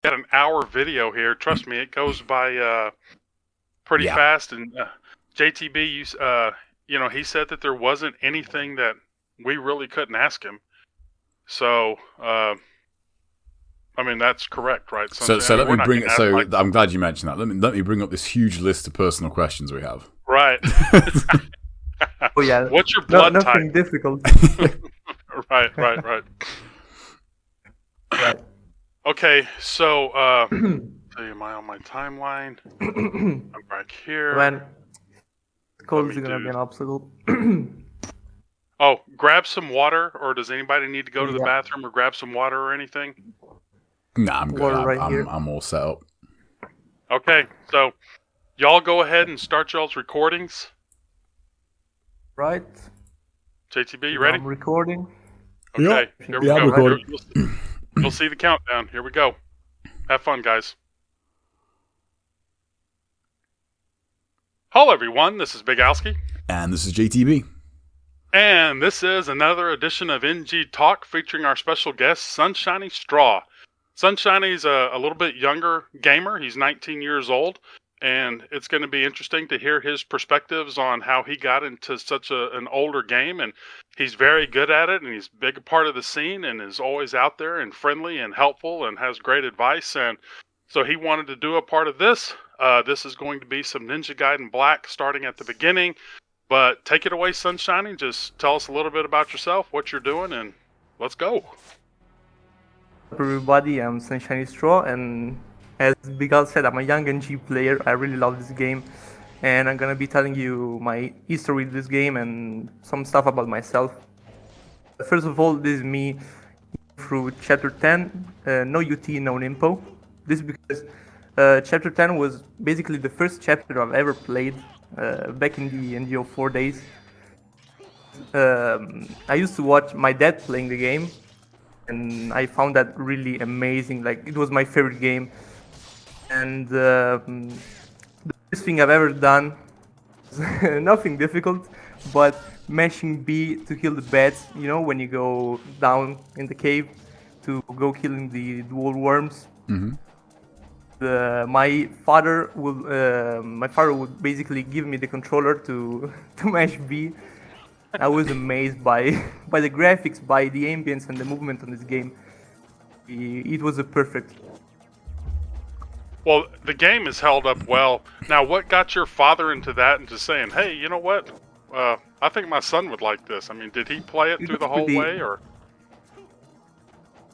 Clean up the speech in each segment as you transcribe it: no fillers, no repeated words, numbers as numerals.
got an hour video here. Trust me, it goes by pretty fast. And JTB, he said that there wasn't anything that we really couldn't ask him. So, I mean, that's correct, right? So let me bring it. So I'm glad you mentioned that. Let me bring up this huge list of personal questions we have. Right. Oh yeah. What's your blood type? Nothing difficult. Right. Right. Okay, so am I on my timeline? I'm back here. When cold is gonna be an obstacle. Oh, grab some water, or does anybody need to go to the bathroom or grab some water or anything? Nah, I'm good. I'm all set up. Okay, so y'all go ahead and start y'all's recordings. Right. JTB, you ready? I'm recording. Okay, here we go. I'm recording. You'll see the countdown. Here we go. Have fun, guys. Hello, everyone. This is Bigalski. And this is JTB. And this is another edition of NG Talk featuring our special guest, SunshinyStraw. Sunshiny's a little bit younger gamer. He's 19 years old. And it's going to be interesting to hear his perspectives on how he got into such an older game. And he's very good at it, and he's a big part of the scene, and is always out there and friendly and helpful and has great advice. And so he wanted to do a part of this. This is going to be some Ninja Gaiden Black starting at the beginning. But take it away, Sunshiny. Just tell us a little bit about yourself, what you're doing, and let's go. Hello everybody, I'm SunshinyStraw, and as Bigal said, I'm a young NG player. I really love this game, and I'm gonna be telling you my history with this game and some stuff about myself. First of all, this is me through Chapter 10, no UT, no Nimpo. This is because Chapter 10 was basically the first chapter I've ever played back in the NGO4 days. I used to watch my dad playing the game, and I found that really amazing. Like, it was my favorite game. And the first thing I've ever done is nothing difficult, but mashing B to kill the bats. You know, when you go down in the cave to go killing the dual worms. Mm-hmm. My father would basically give me the controller to mash B. I was amazed by the graphics, by the ambience and the movement on this game. It was a perfect. Well, the game is held up well. Now, what got your father into that and to saying, hey, you know what? I think my son would like this. I mean, did he play it through the whole way, or?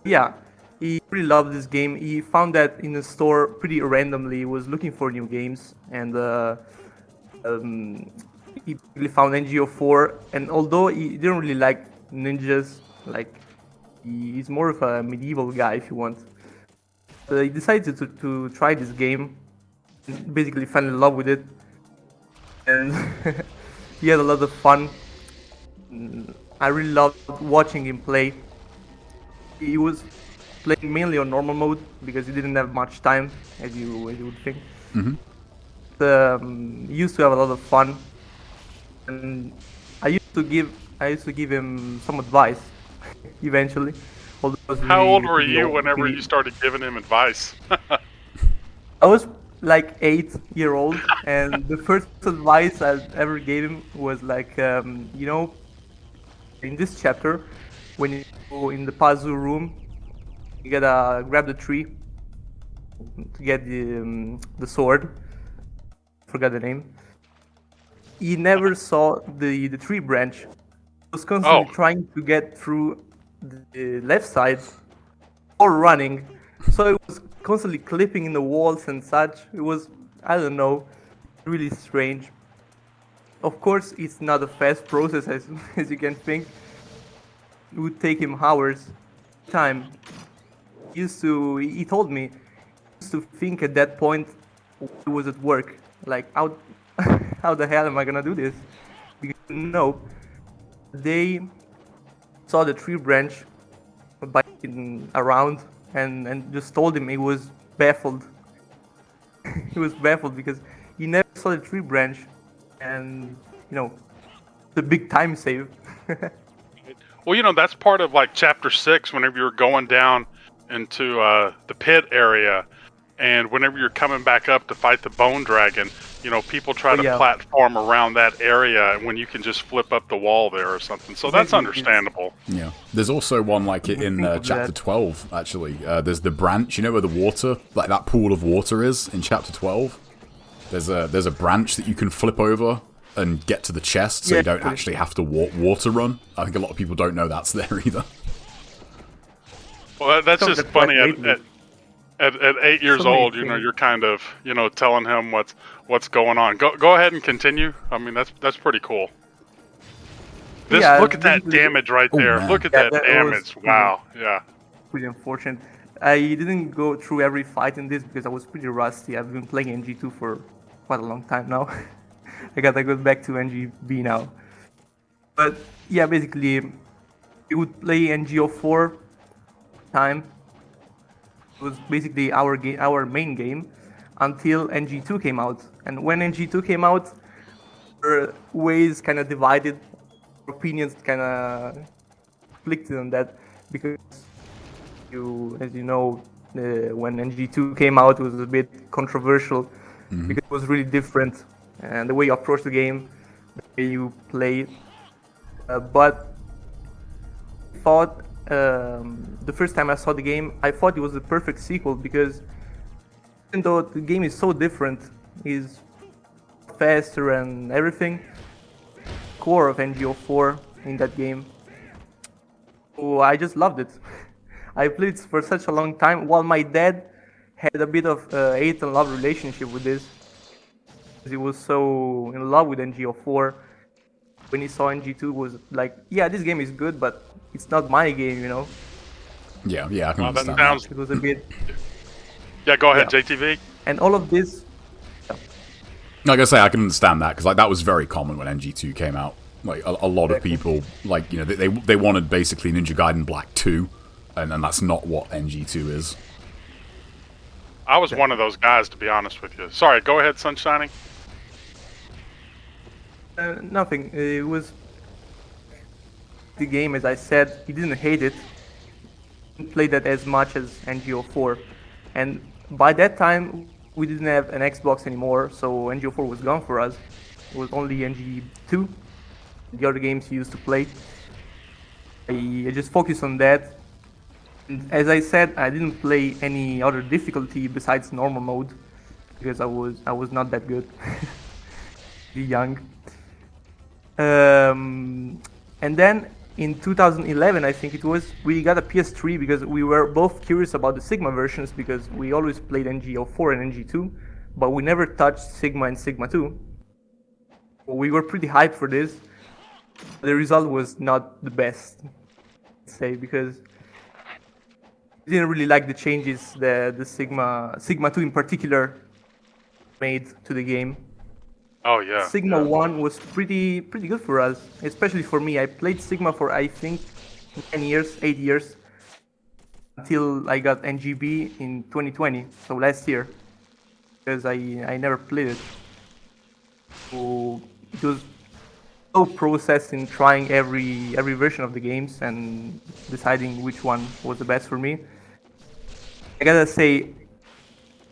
Yeah, he really loved this game. He found that in the store pretty randomly. He was looking for new games, and he really found NGO4. And although he didn't really like ninjas, like, he's more of a medieval guy, if you want. He decided to try this game, basically fell in love with it, and he had a lot of fun. I really loved watching him play. He was playing mainly on normal mode because he didn't have much time, as you would think. Mm-hmm. He used to have a lot of fun, and I used to give him some advice eventually. How old were you whenever you started giving him advice? I was like 8-year-old, and the first advice I ever gave him was like, in this chapter, when you go in the puzzle room, you gotta grab the tree to get the sword. Forgot the name. He never saw the tree branch. He was constantly trying to get through the left side or running, so it was constantly clipping in the walls and such. It was, I don't know, really strange. Of course, it's not a fast process as you can think. It would take him hours time. He told me, he used to think at that point he was at work, like, how the hell am I gonna do this? Because no, they saw the tree branch biking around and just told him. He was baffled. He was baffled because he never saw the tree branch, and the big time save. Well, that's part of like chapter 6. Whenever you're going down into the pit area, and whenever you're coming back up to fight the bone dragon, you know, people try to platform around that area when you can just flip up the wall there or something. So that's understandable. Yeah. There's also one like it in Chapter 12, actually. There's the branch, you know where the water, like that pool of water is in Chapter 12? There's a branch that you can flip over and get to the chest, so you don't actually have to water run. I think a lot of people don't know that's there either. Well, that's just funny. At 8 years old, you know, you're kind of, you know, telling him what's going on. Go ahead and continue. I mean, that's pretty cool. Look at that damage right there. Man. Look at that damage. Wow. Yeah. Pretty unfortunate. I didn't go through every fight in this because I was pretty rusty. I've been playing NG2 for quite a long time now. I gotta go back to NGB now. But yeah, basically, we would play NG04 time. It was basically our main game until NG2 came out. And when NG2 came out, our ways kind of divided, opinions kind of conflicted on that because as you know, when NG2 came out, it was a bit controversial because it was really different. And the way you approach the game, the way you play. But I thought the first time I saw the game, I thought it was the perfect sequel because even though the game is so different, is faster and everything, core of NG04 in that game. So I just loved it. I played for such a long time, while my dad had a bit of hate and love relationship with this. He was so in love with NG04. When he saw NG2, was like, yeah, this game is good, but it's not my game, you know? Yeah, I can understand that. It was a bit... Yeah, go ahead, JTB. And all of this... Like I say, I can understand that, because like, that was very common when NG2 came out. Like, a lot of people, like, you know, they wanted basically Ninja Gaiden Black 2, and that's not what NG2 is. I was one of those guys, to be honest with you. Sorry, go ahead, Sunshiny. Nothing. It was the game, as I said. He didn't hate it. He didn't play that as much as NG04. And by that time, we didn't have an Xbox anymore, so NG04 was gone for us. It was only NG2, the other games he used to play. I just focused on that. And as I said, I didn't play any other difficulty besides normal mode because I was not that good. Young. And then in 2011, I think it was, we got a PS3 because we were both curious about the Sigma versions because we always played NG04 and NG2, but we never touched Sigma and Sigma 2. We were pretty hyped for this. The result was not the best, I'd say, because we didn't really like the changes the Sigma 2 in particular made to the game. Oh yeah. Sigma 1 was pretty good for us, especially for me. I played Sigma for I think 8 years, until I got NGB in 2020, so last year, because I never played it. So it was no process in trying every version of the games and deciding which one was the best for me. I gotta say,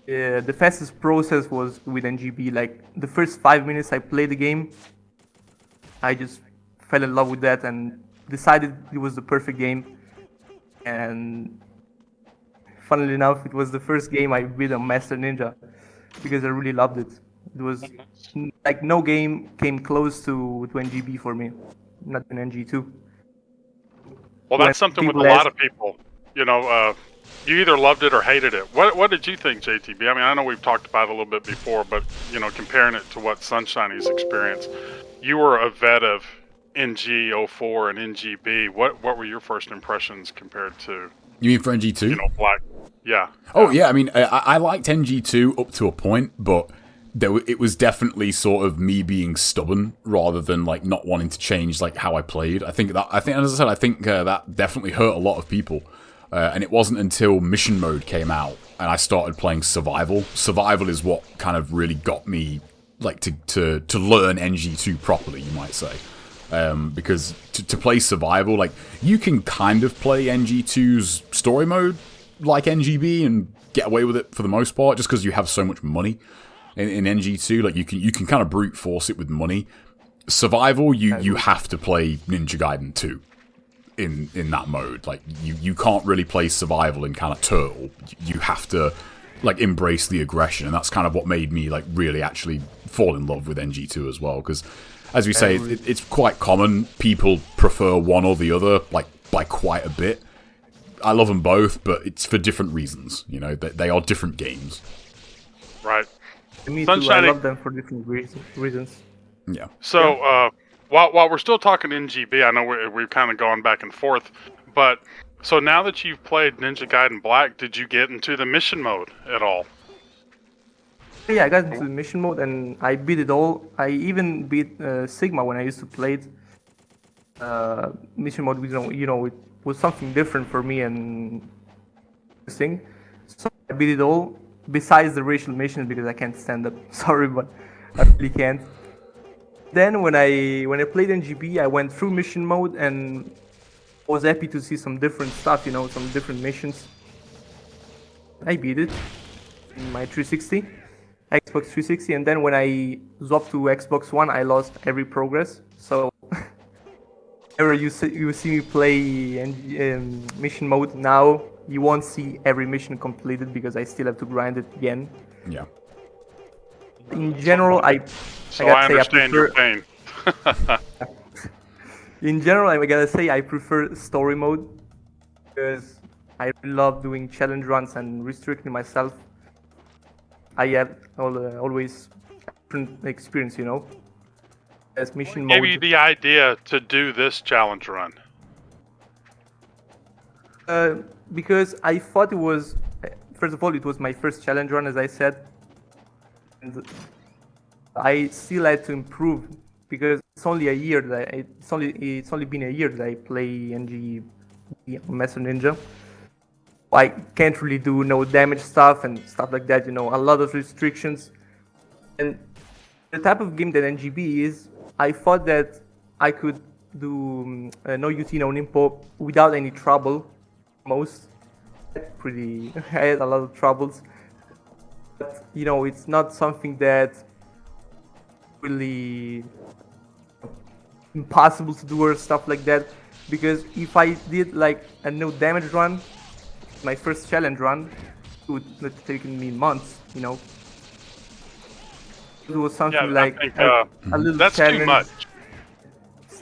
the fastest process was with NGB. Like the first 5 minutes I played the game, I just fell in love with that and decided it was the perfect game. And funnily enough, it was the first game I beat on Master Ninja because I really loved it. It was like no game came close to NGB for me, not in NG2. Well, that's something with a lot of people. You know, you either loved it or hated it. What did you think, JTB? I mean, I know we've talked about it a little bit before, but, you know, comparing it to what Sunshiny's experienced, you were a vet of NG04 and NGB. What were your first impressions compared to... You mean for NG2? You know, Black... Yeah. Oh, yeah, I mean, I liked NG2 up to a point, but it was definitely sort of me being stubborn rather than, like, not wanting to change, like, how I played. I think, as I said, I think that definitely hurt a lot of people. And it wasn't until Mission Mode came out and I started playing Survival. Survival is what kind of really got me, like, to learn NG2 properly, you might say. Because to play Survival, like, you can kind of play NG2's story mode, like NGB and get away with it for the most part, just because you have so much money in NG2. Like you can kind of brute force it with money. Survival, you have to play Ninja Gaiden 2 in that mode. Like you can't really play survival in kind of turtle. You have to like embrace the aggression, and that's kind of what made me like really actually fall in love with NG2 as well. Because as we say, it's quite common. People prefer one or the other, like by quite a bit. I love them both, but it's for different reasons. You know, they are different games. Right. Me too. I love them for different reasons. Yeah. So while we're still talking NGB, I know we've kind of gone back and forth, but so now that you've played Ninja Gaiden Black, did you get into the mission mode at all? Yeah, I got into the mission mode and I beat it all. I even beat Sigma when I used to play it. Mission mode, you know, it was something different for me and interesting. So I beat it all, besides the racial mission because I can't stand up. Sorry, but I really can't. Then when I played NGB, I went through mission mode and was happy to see some different stuff, you know, some different missions. I beat it in my 360, Xbox 360, and then when I swapped to Xbox One, I lost every progress. So whenever you see me play mission mode now, you won't see every mission completed because I still have to grind it again. Yeah. In general, I understand your pain. In general, I gotta say I prefer story mode because I love doing challenge runs and restricting myself. I have always different experience, you know. As mission mode. Gave you the idea to do this challenge run? Because I thought it was, first of all, it was my first challenge run, as I said. And I still had to improve because it's only a year that it's only been a year that I play NG Master Ninja. I can't really do no damage stuff and stuff like that, you know, a lot of restrictions. And the type of game that NGB is, I thought that I could do no UT, no Nimpo without any trouble. I had a lot of troubles. But, you know, it's not something that really impossible to do or stuff like that, because if I did like a no damage run, my first challenge run, it would have taken me months, you know. It was something like a little that's challenge. too much.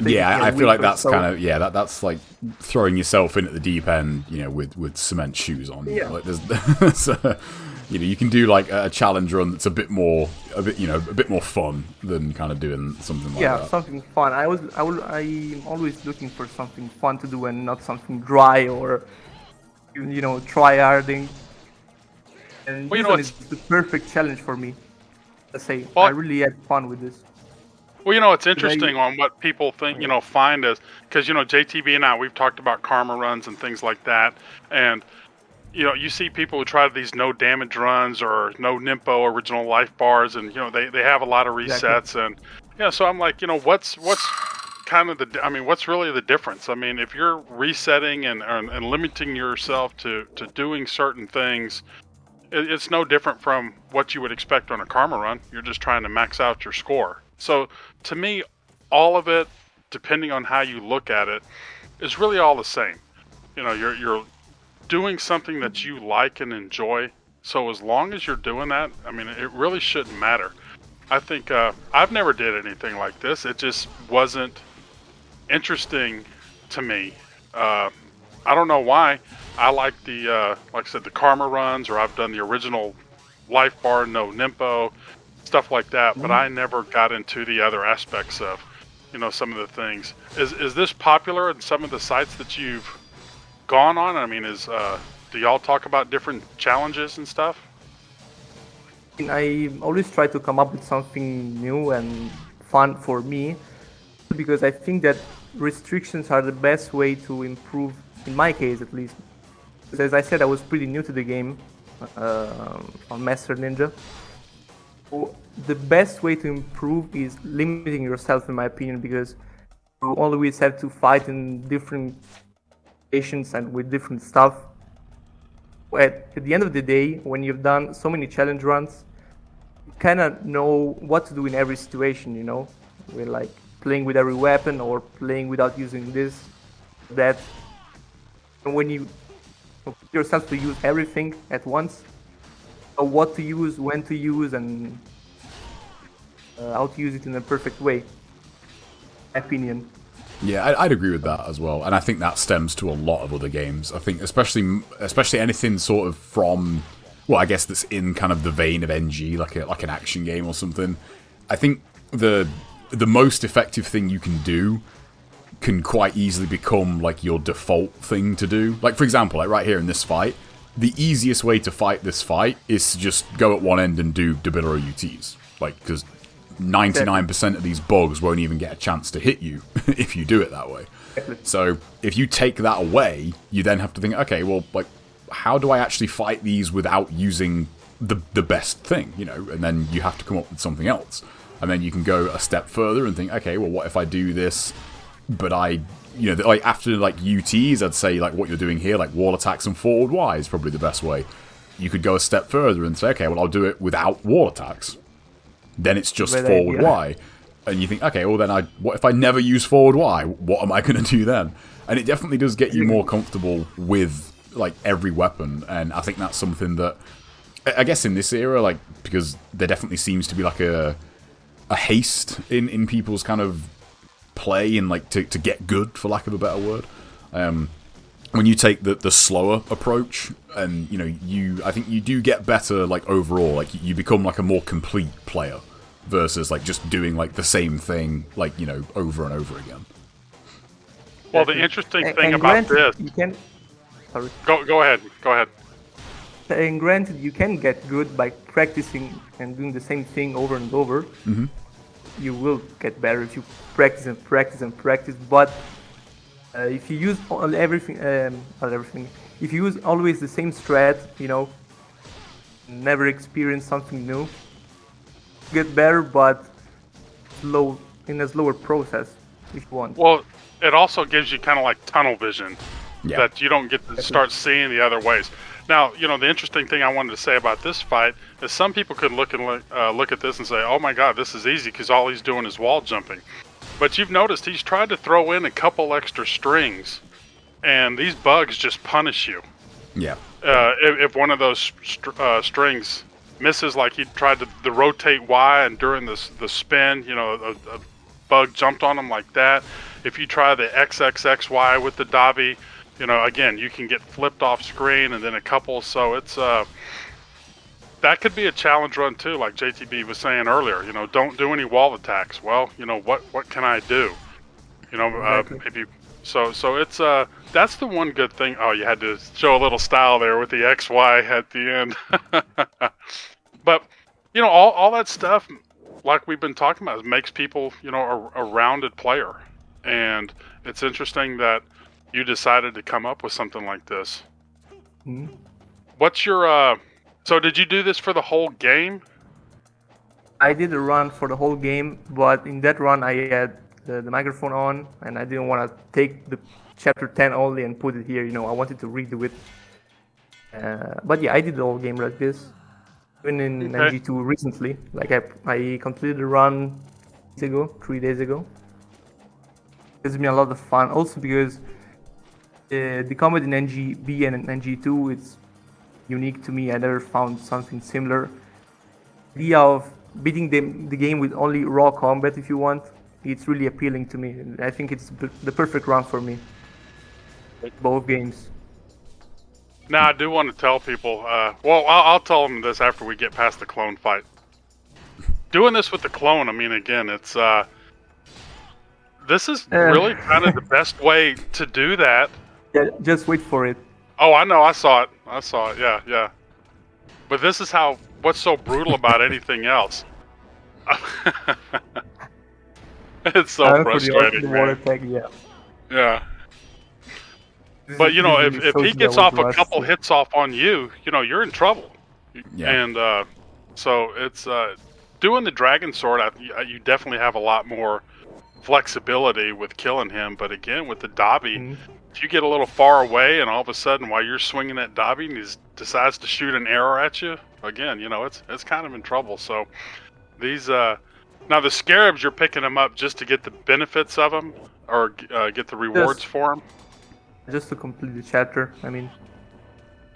Yeah, I feel like that's kind of that's like throwing yourself in at the deep end, you know, with cement shoes on. Yeah. Like there's you know, you can do like a challenge run that's a bit more fun than kind of doing something like that. Yeah, something fun. I'm always looking for something fun to do and not something dry or, you know, try-harding. And this one is the perfect challenge for me. Let's say I really had fun with this. Well, you know, it's interesting on what people think, you know, find as, because, you know, JTB and I, we've talked about karma runs and things like that. And, you know, you see people who try these no damage runs or no Nimpo original life bars, and, you know, they have a lot of resets. Exactly. And, yeah, so I'm like, you know, what's kind of what's really the difference? I mean, if you're resetting and limiting yourself to doing certain things, it's no different from what you would expect on a karma run. You're just trying to max out your score. So to me, all of it, depending on how you look at it, is really all the same. You know, you're doing something that you like and enjoy. So as long as you're doing that, I mean, it really shouldn't matter. I think I've never did anything like this. It just wasn't interesting to me. I don't know why. I like the, like I said, the karma runs, or I've done the original life bar, no Nimpo, stuff like that, but I never got into the other aspects of, you know, some of the things. Is this popular in some of the sites that you've gone on? I mean, do y'all talk about different challenges and stuff? I always try to come up with something new and fun for me, because I think that restrictions are the best way to improve, in my case at least. Because as I said, I was pretty new to the game on Master Ninja. So the best way to improve is limiting yourself, in my opinion, because you always have to fight in different situations and with different stuff. at the end of the day, when you've done so many challenge runs, you kind of know what to do in every situation, you know? We're like playing with every weapon or playing without using this, that. And when you put yourself to use everything at once, know what to use, when to use, and how to use it in a perfect way. My opinion. Yeah, I'd agree with that as well, and I think that stems to a lot of other games. I think especially anything sort of from, well, I guess that's in kind of the vein of NG, like an action game or something. I think the most effective thing you can do can quite easily become like your default thing to do. Like for example, like right here in this fight, the easiest way to fight this fight is to just go at one end and do double UTs, like because 99% of these bugs won't even get a chance to hit you if you do it that way. So if you take that away, you then have to think, okay, well, like, how do I actually fight these without using the best thing, you know? And then you have to come up with something else. And then you can go a step further and think, okay, well, what if I do this, but you know, like after like UTs, I'd say like what you're doing here, like wall attacks and forward Y is probably the best way. You could go a step further and say, okay, well, I'll do it without wall attacks. Then it's just forward Y. And you think, okay, well then what if I never use forward Y? What am I going to do then? And it definitely does get you more comfortable with like every weapon. And I think that's something that, I guess in this era, like, because there definitely seems to be like a haste in people's kind of play and like to get good, for lack of a better word. When you take the slower approach, and you know, I think you do get better like overall. Like you become like a more complete player versus like just doing like the same thing like, you know, over and over again. Well, the interesting thing about this, you can. Sorry. Go ahead. And granted, you can get good by practicing and doing the same thing over and over. Mm-hmm. You will get better if you practice and practice and practice. But if you use everything, if you use always the same strat, you know, never experience something new, get better, but in a slower process, if you want. Well, it also gives you kind of like tunnel vision, that you don't get to start seeing the other ways. Now, you know, the interesting thing I wanted to say about this fight is some people could look at this and say, oh my god, this is easy because all he's doing is wall jumping. But you've noticed he's tried to throw in a couple extra strings, and these bugs just punish you. Yeah. If one of those strings misses, like he tried to rotate Y, and during the spin, you know, a bug jumped on him like that. If you try the XXXY with the Davi, you know, again, you can get flipped off screen, and then a couple. So it's that could be a challenge run too, like JTB was saying earlier. You know, don't do any wall attacks. Well, you know, what can I do? You know, maybe. So it's that's the one good thing. Oh, you had to show a little style there with the XY at the end. But you know, all that stuff, like we've been talking about, makes people, you know, a rounded player. And it's interesting that you decided to come up with something like this. Mm-hmm. What's your so did you do this for the whole game? I did a run for the whole game, but in that run I had the microphone on, and I didn't want to take the chapter 10 only and put it here. You know, I wanted to redo it. But yeah, I did the whole game like this. Even in NG2 recently, like I completed the run 3 days ago. It's been a lot of fun, also because the combat in NGB and NG2, it's unique to me. I never found something similar. The idea of beating the game with only raw combat, if you want, it's really appealing to me. I think it's the perfect run for me. Both games. Now, I do want to tell people, well, I'll tell them this after we get past the clone fight. Doing this with the clone, I mean, again, it's, this is really kind of the best way to do that. Yeah, just wait for it. Oh, I know, I saw it, yeah. But this is what's so brutal about anything else. It's so frustrating, man. Attack, yeah. Yeah. But you know, if he gets off a couple hits off on you, you know, you're in trouble. Yeah. And so it's doing the dragon sword. You definitely have a lot more flexibility with killing him. But again, with the Davi, if you get a little far away and all of a sudden while you're swinging that Dobby and he decides to shoot an arrow at you, again, it's kind of in trouble. So these now the scarabs, you're picking them up just to get the benefits of them or get the rewards for them. Just to complete the chapter. I mean,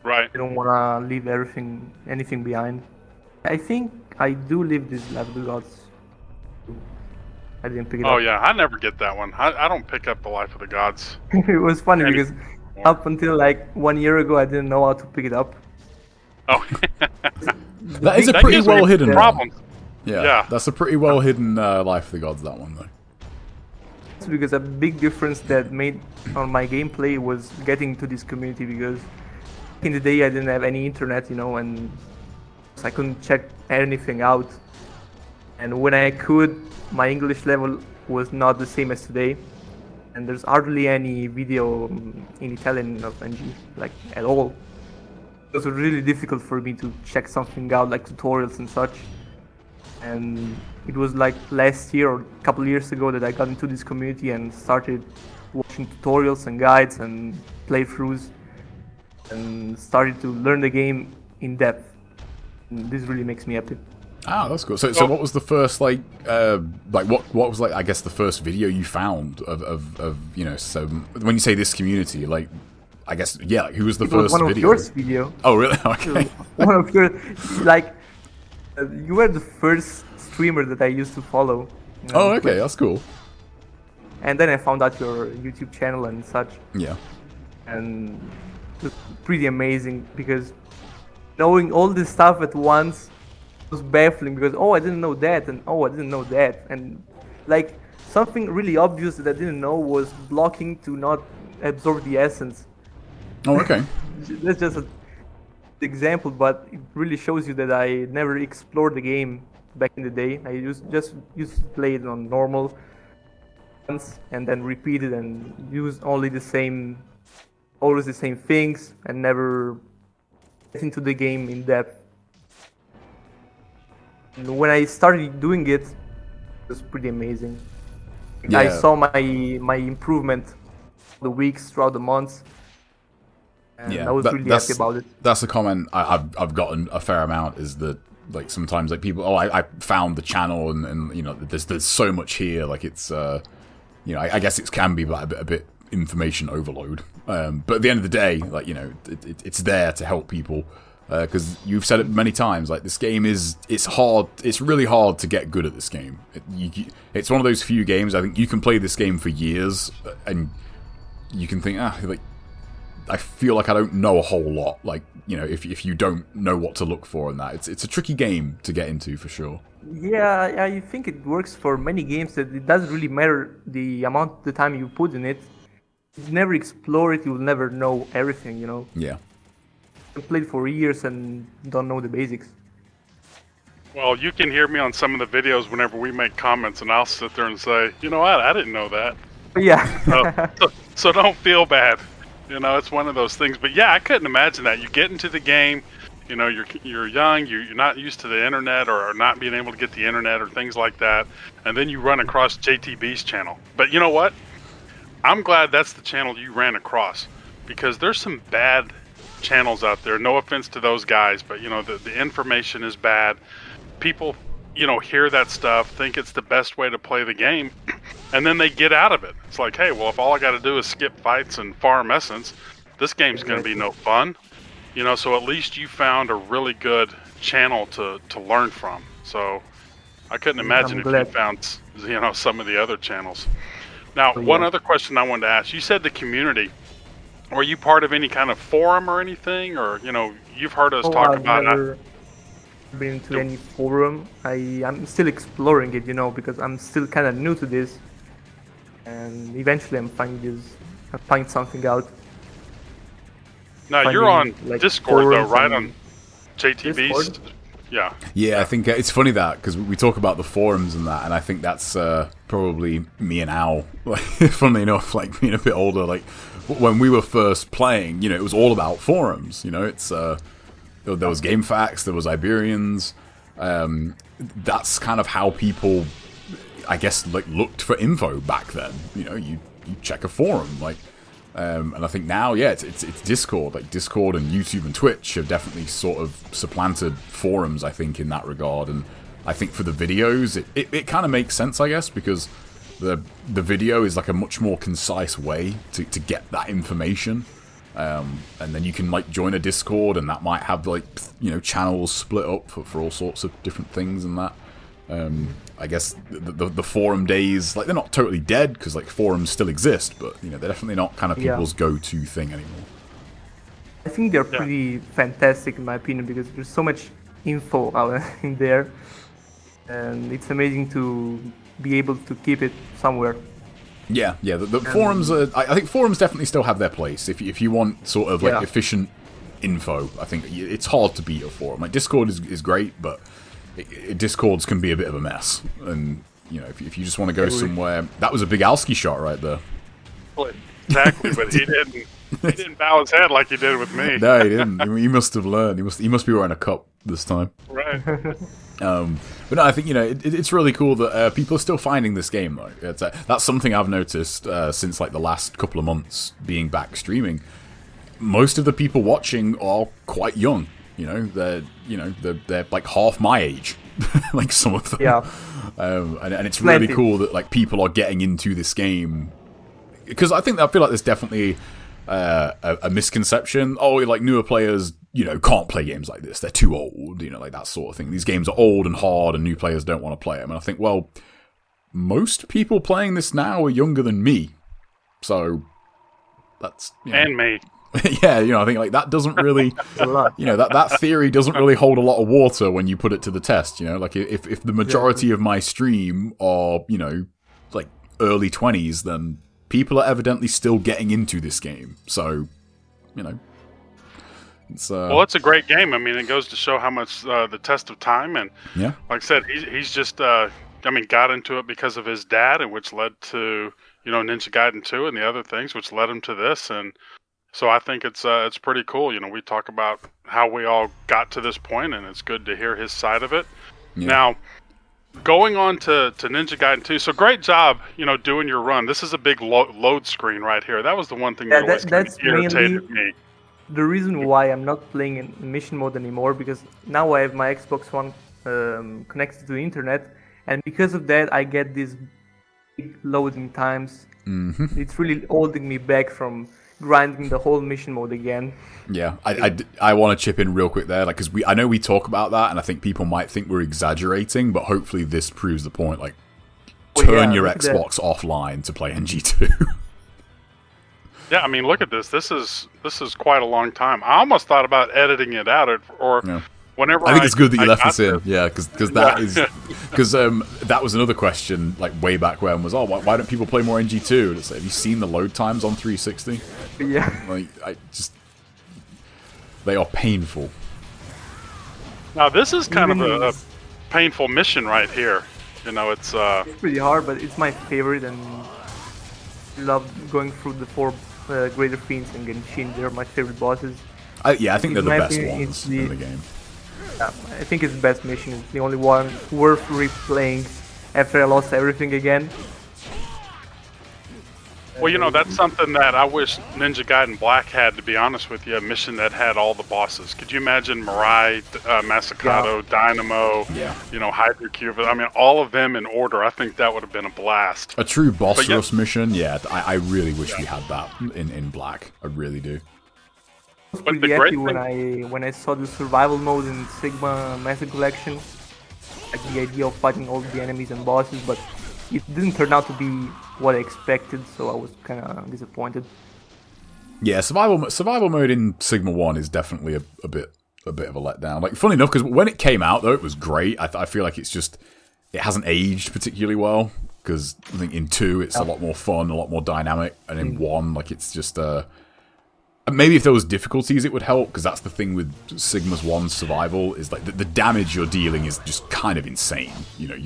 right. I don't want to leave anything behind. I think I do leave this Life of the Gods. I didn't pick it up. Oh yeah, I never get that one. I don't pick up the Life of the Gods. It was funny because up until like 1 year ago, I didn't know how to pick it up. Oh, that is a pretty well hidden problem. Yeah, that's a pretty well hidden Life of the Gods. That one though. It's because a big difference that made on my gameplay was getting to this community, because in the day I didn't have any internet, and I couldn't check anything out. And when I could, my English level was not the same as today. And there's hardly any video in Italian of NG, like at all. It was really difficult for me to check something out, like tutorials and such. And it was like last year or a couple years ago that I got into this community and started watching tutorials and guides and playthroughs and started to learn the game in depth. And this really makes me happy. Ah, that's cool. So what was the first what was like, I guess, the first video you found of so when you say this community, like, I guess, yeah, who was the first video? One of yours video. Oh, really? Okay. One of yours, like, you were the first streamer that I used to follow. Oh, okay, that's cool. And then I found out your YouTube channel and such. Yeah. And it was pretty amazing because knowing all this stuff at once was baffling, because I didn't know that, and I didn't know that, and like something really obvious that I didn't know was blocking to not absorb the essence. Oh, okay. That's just an example, but it really shows you that I never explored the game back in the day. I just used to play it on normal once and then repeat it and use always the same things and never get into the game in depth. And when I started doing it, it was pretty amazing. Yeah. I saw my improvement the weeks throughout the months. And I was really happy about it. That's a comment I've gotten a fair amount, is that like sometimes like people, I found the channel and there's so much here, like it's I guess it can be like a bit information overload. But at the end of the day, like it's there to help people. Because you've said it many times, like this game it's hard. It's really hard to get good at this game. It's one of those few games I think you can play this game for years and you can think, like, I feel like I don't know a whole lot. Like, if you don't know what to look for in that, it's a tricky game to get into for sure. Yeah, I think it works for many games that it doesn't really matter the amount, the time you put in it. If you never explore it, you'll never know everything. Yeah. I played for years and don't know the basics. Well, you can hear me on some of the videos whenever we make comments, and I'll sit there and say, you know what, I didn't know that. Yeah. So don't feel bad. It's one of those things. But yeah, I couldn't imagine that. You get into the game, you're young, you're not used to the internet or not being able to get the internet or things like that, and then you run across JTB's channel. But you know what? I'm glad that's the channel you ran across, because there's some bad channels out there. No offense to those guys, but the information is bad. People hear that stuff, think it's the best way to play the game, and then they get out of it. It's like, hey, well, if all I got to do is skip fights and farm essence, this game's going to be no fun. So at least you found a really good channel to learn from. So I couldn't imagine if you found some of the other channels. Now, one other question I wanted to ask. You said the community. Were you part of any kind of forum or anything, or you've heard us talk about it? I've never been to any forum. I'm still exploring it, because I'm still kind of new to this, and eventually I'm find something out. Now you're on Discord though, right? On JTB's. Discord? Yeah. Yeah, I think it's funny that, because we talk about the forums and that, and I think that's probably me and Al. Like, funnily enough, like being a bit older, like when we were first playing, it was all about forums. It's there was GameFAQs, there was Iberians. That's kind of how people, I guess, like looked for info back then. You check a forum, like. And I think now, yeah, it's Discord. Like Discord and YouTube and Twitch have definitely sort of supplanted forums, I think, in that regard. And I think for the videos, it kind of makes sense, I guess, because the video is like a much more concise way to get that information. And then you can like join a Discord, and that might have like, you know, channels split up for all sorts of different things and that. I guess the forum days, like, they're not totally dead, because like forums still exist, but you know, they're definitely not kind of people's go-to thing anymore. I think they're pretty fantastic in my opinion, because there's so much info out in there, and it's amazing to be able to keep it somewhere. Yeah, the forums are, I think forums definitely still have their place. If you want sort of like efficient info, I think it's hard to beat a forum. Like Discord is great, but Discords can be a bit of a mess. And you know, if you just want to go somewhere, that was a Bigalski shot right there. Well, exactly, but he didn't bow his head like he did with me. No, he didn't. He must have learned. He must be wearing a cup this time. Right. But no, I think, you know, it's really cool that people are still finding this game, though. That's something I've noticed since like the last couple of months being back streaming. Most of the people watching are quite young. You know, they're like half my age, like some of them. Yeah. And it's really cool that like people are getting into this game, because I feel like there's definitely a misconception. Oh, like newer players, you know, can't play games like this. They're too old, you know, like that sort of thing. These games are old and hard, and new players don't want to play them. And I think, well, most people playing this now are younger than me, so that's, you know. And me. Yeah, you know, I think like that doesn't really, you know, that theory doesn't really hold a lot of water when you put it to the test. You know, like if the majority of my stream are, you know, like early 20s, then people are evidently still getting into this game. So, you know, it's well, it's a great game. I mean, it goes to show how much the test of time, and yeah, like I said, he's just I mean, got into it because of his dad, and which led to, you know, Ninja Gaiden 2 and the other things, which led him to this. And so I think it's pretty cool. You know, we talk about how we all got to this point, and it's good to hear his side of it. Yeah. Now, going on to Ninja Gaiden 2, so great job, you know, doing your run. This is a big load screen right here. That was the one thing that always kind of irritated me. The reason why I'm not playing in mission mode anymore, because now I have my Xbox One connected to the internet, and because of that I get these big loading times. Mm-hmm. It's really holding me back from grinding the whole mission mode again. Yeah, I want to chip in real quick there, like, because I know we talk about that, and I think people might think we're exaggerating, but hopefully this proves the point. Like, turn your Xbox offline to play NG2. Yeah, I mean, look at this. This is quite a long time. I almost thought about editing it out, whenever. I think it's good that you left this in. Yeah, because that was another question like way back when was, oh, why don't people play more NG2? And it's like, have you seen the load times on 360? Yeah. Like, they are painful. Now this is kind of a painful mission right here. You know, it's pretty hard, but it's my favorite, and I love going through the 4 Greater Fiends and Genshin. They're my favorite bosses. I think they're the best ones in the game. I think it's the best mission. It's the only one worth replaying after I lost everything again. Well, you know, that's something that I wish Ninja Gaiden Black had, to be honest with you, a mission that had all the bosses. Could you imagine Mirai, Masakato, Dynamo, you know, Hydrocube? I mean, all of them in order. I think that would have been a blast. A true boss rush mission, yeah. I really wish we had that in Black. I really do. I was pretty happy when I saw the survival mode in Sigma Master Collection, like the idea of fighting all the enemies and bosses, but it didn't turn out to be what I expected, so I was kind of disappointed. Yeah, survival mode in Sigma 1 is definitely a bit of a letdown. Like, funny enough, because when it came out, though, it was great. I feel like it hasn't aged particularly well, because I think in 2 it's a lot more fun, a lot more dynamic, and in 1, like, it's just maybe if there was difficulties, it would help, because that's the thing with Sigma's 1 survival, is like the damage you're dealing is just kind of insane. You know,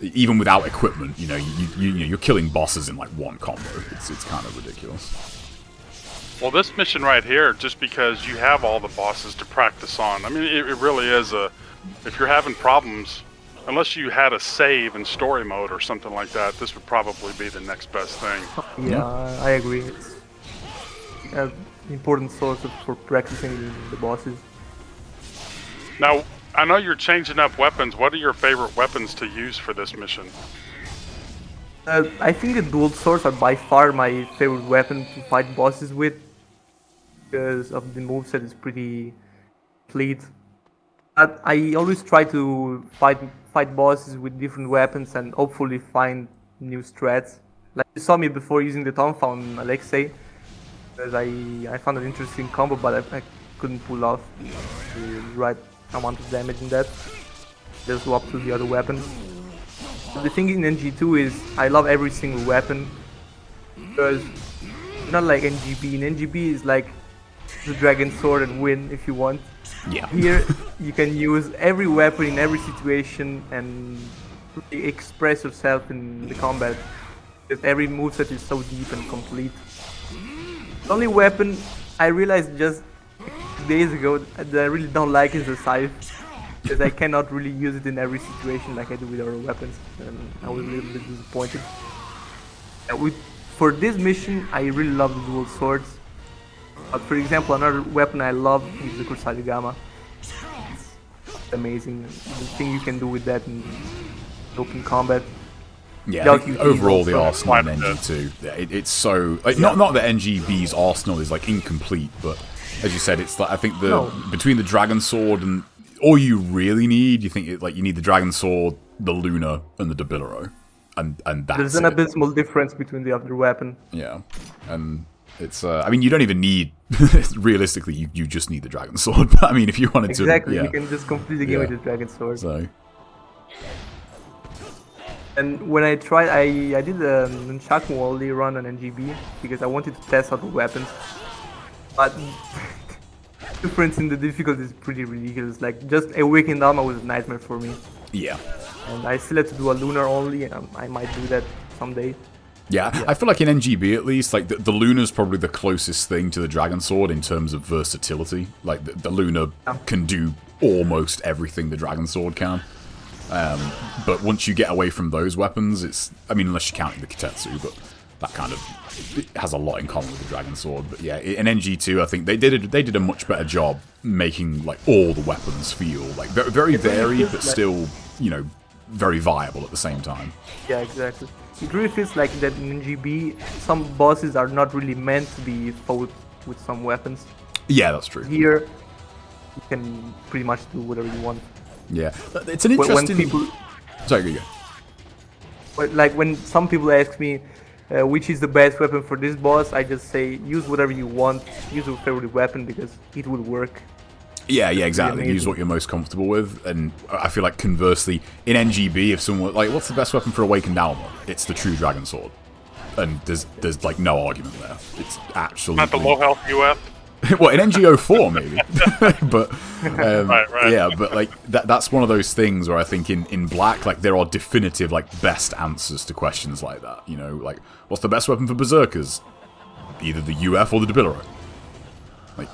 even without equipment, you know, you're killing bosses in like 1 combo. It's kind of ridiculous. Well, this mission right here, just because you have all the bosses to practice on, I mean, it really is if you're having problems unless you had a save in story mode or something like that, this would probably be the next best thing. Yeah, I agree. It's an important source for practicing the bosses. Now, I know you're changing up weapons. What are your favorite weapons to use for this mission? I think the dual swords are by far my favorite weapon to fight bosses with, because of the moveset is pretty complete. But I always try to fight bosses with different weapons and hopefully find new strats. Like you saw me before using the Tom on Alexei, because I found an interesting combo, but I couldn't pull off the right amount of damage in that. Just swap to the other weapon. The thing in NG2 is I love every single weapon, because not like NGB. In NGB is like the Dragon Sword and win if you want. Yeah. Here you can use every weapon in every situation and really express yourself in the combat, because every moveset is so deep and complete. The only weapon I realized just days ago that I really don't like is the scythe, because I cannot really use it in every situation like I do with other weapons, and I was a little bit disappointed. For this mission, I really love the dual swords. But for example, another weapon I love is the Crusader Gamma. It's amazing. The thing you can do with that in open combat. Yeah, I think overall the arsenal in NG2, it's so like, not that NGB's arsenal is like incomplete, but as you said, it's like I think between the Dragon Sword and all you really need, you think you need the Dragon Sword, the Luna, and the Debilero, and that's there's an abysmal difference between the other weapon. Yeah, and it's I mean you don't even need realistically you just need the Dragon Sword. But I mean if you wanted to, you can just complete the game with the Dragon Sword. So. And when I tried, I did a Nunchaku only run on NGB because I wanted to test out the weapons. But the difference in the difficulty is pretty ridiculous. Like just a Awakened Alma was a nightmare for me. Yeah. And I still had to do a Lunar only, and I might do that someday. Yeah, I feel like in NGB at least, like the Luna's probably the closest thing to the Dragon Sword in terms of versatility. Like the Luna can do almost everything the Dragon Sword can. But once you get away from those weapons, I mean, unless you're counting the Kitetsu, but that kind of has a lot in common with the Dragon Sword. But yeah, in NG2, I think they did a much better job making like all the weapons feel like very varied, but still, very viable at the same time. Yeah, exactly. It really feels like that in NGB, some bosses are not really meant to be fought with some weapons. Yeah, that's true. Here, you can pretty much do whatever you want. Yeah, it's an interesting. When people, sorry, go. But like when some people ask me which is the best weapon for this boss, I just say use whatever you want, use your favorite weapon because it will work. Yeah, exactly. Use what you're most comfortable with, and I feel like conversely, in NGB, if someone like, what's the best weapon for Awakened Alma? It's the true Dragon Sword, and there's like no argument there. It's actually not the low health UF. Well, in NGO4 maybe, but right. Yeah, but like that's one of those things where I think in Black, like there are definitive like best answers to questions like that. Like what's the best weapon for Berserkers? Either the UF or the Debilero. Like,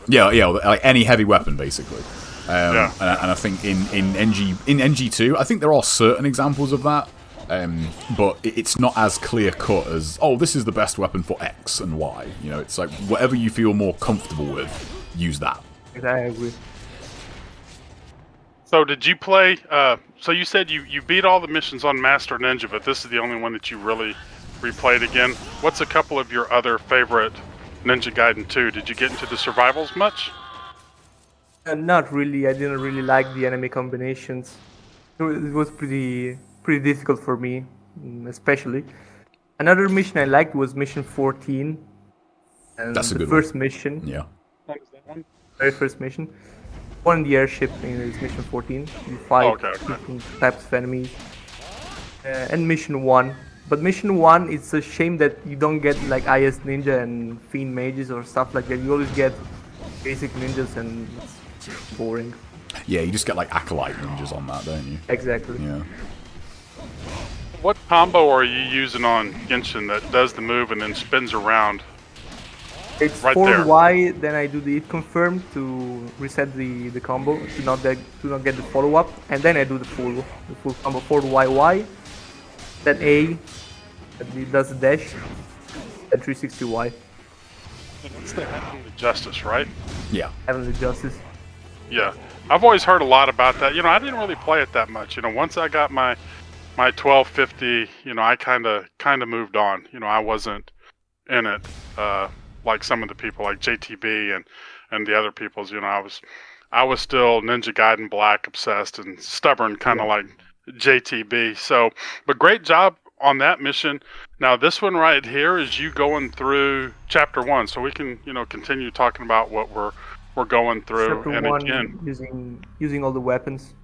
yeah, like any heavy weapon basically. And I think in NG2, I think there are certain examples of that. But it's not as clear cut as this is the best weapon for X and Y. It's like whatever you feel more comfortable with, use that. I agree. So did you play? So you said you beat all the missions on Master Ninja, but this is the only one that you really replayed again. What's a couple of your other favorite Ninja Gaiden 2? Did you get into the survivals much? Not really. I didn't really like the enemy combinations. It was pretty difficult for me, especially. Another mission I liked was mission 14. And that's a good first mission. Yeah. What was that one? Very first mission. One in the airship in mission 14. You fight different types of enemies. And mission 1. But mission 1, it's a shame that you don't get like IS Ninja and Fiend Mages or stuff like that. You always get basic ninjas and it's boring. Yeah, you just get like Acolyte ninjas on that, don't you? Exactly. Yeah. What combo are you using on Genshin that does the move and then spins around? It's Right forward there. Y, then I do the hit confirm to reset the combo to not get the follow up, and then I do the full combo forward Y, then A, that it does the dash, then 360 Y. That's the Heavenly Justice, right? Yeah. Heavenly Justice. Yeah. I've always heard a lot about that. I didn't really play it that much. Once I got my 1250, I kind of moved on. I wasn't in it like some of the people like JTB and the other people's. I was still Ninja Gaiden Black obsessed and stubborn, kind of like JTB. So, but great job on that mission. Now this one right here is you going through chapter 1, so we can continue talking about what we're going through. Chapter and 1, again, using all the weapons.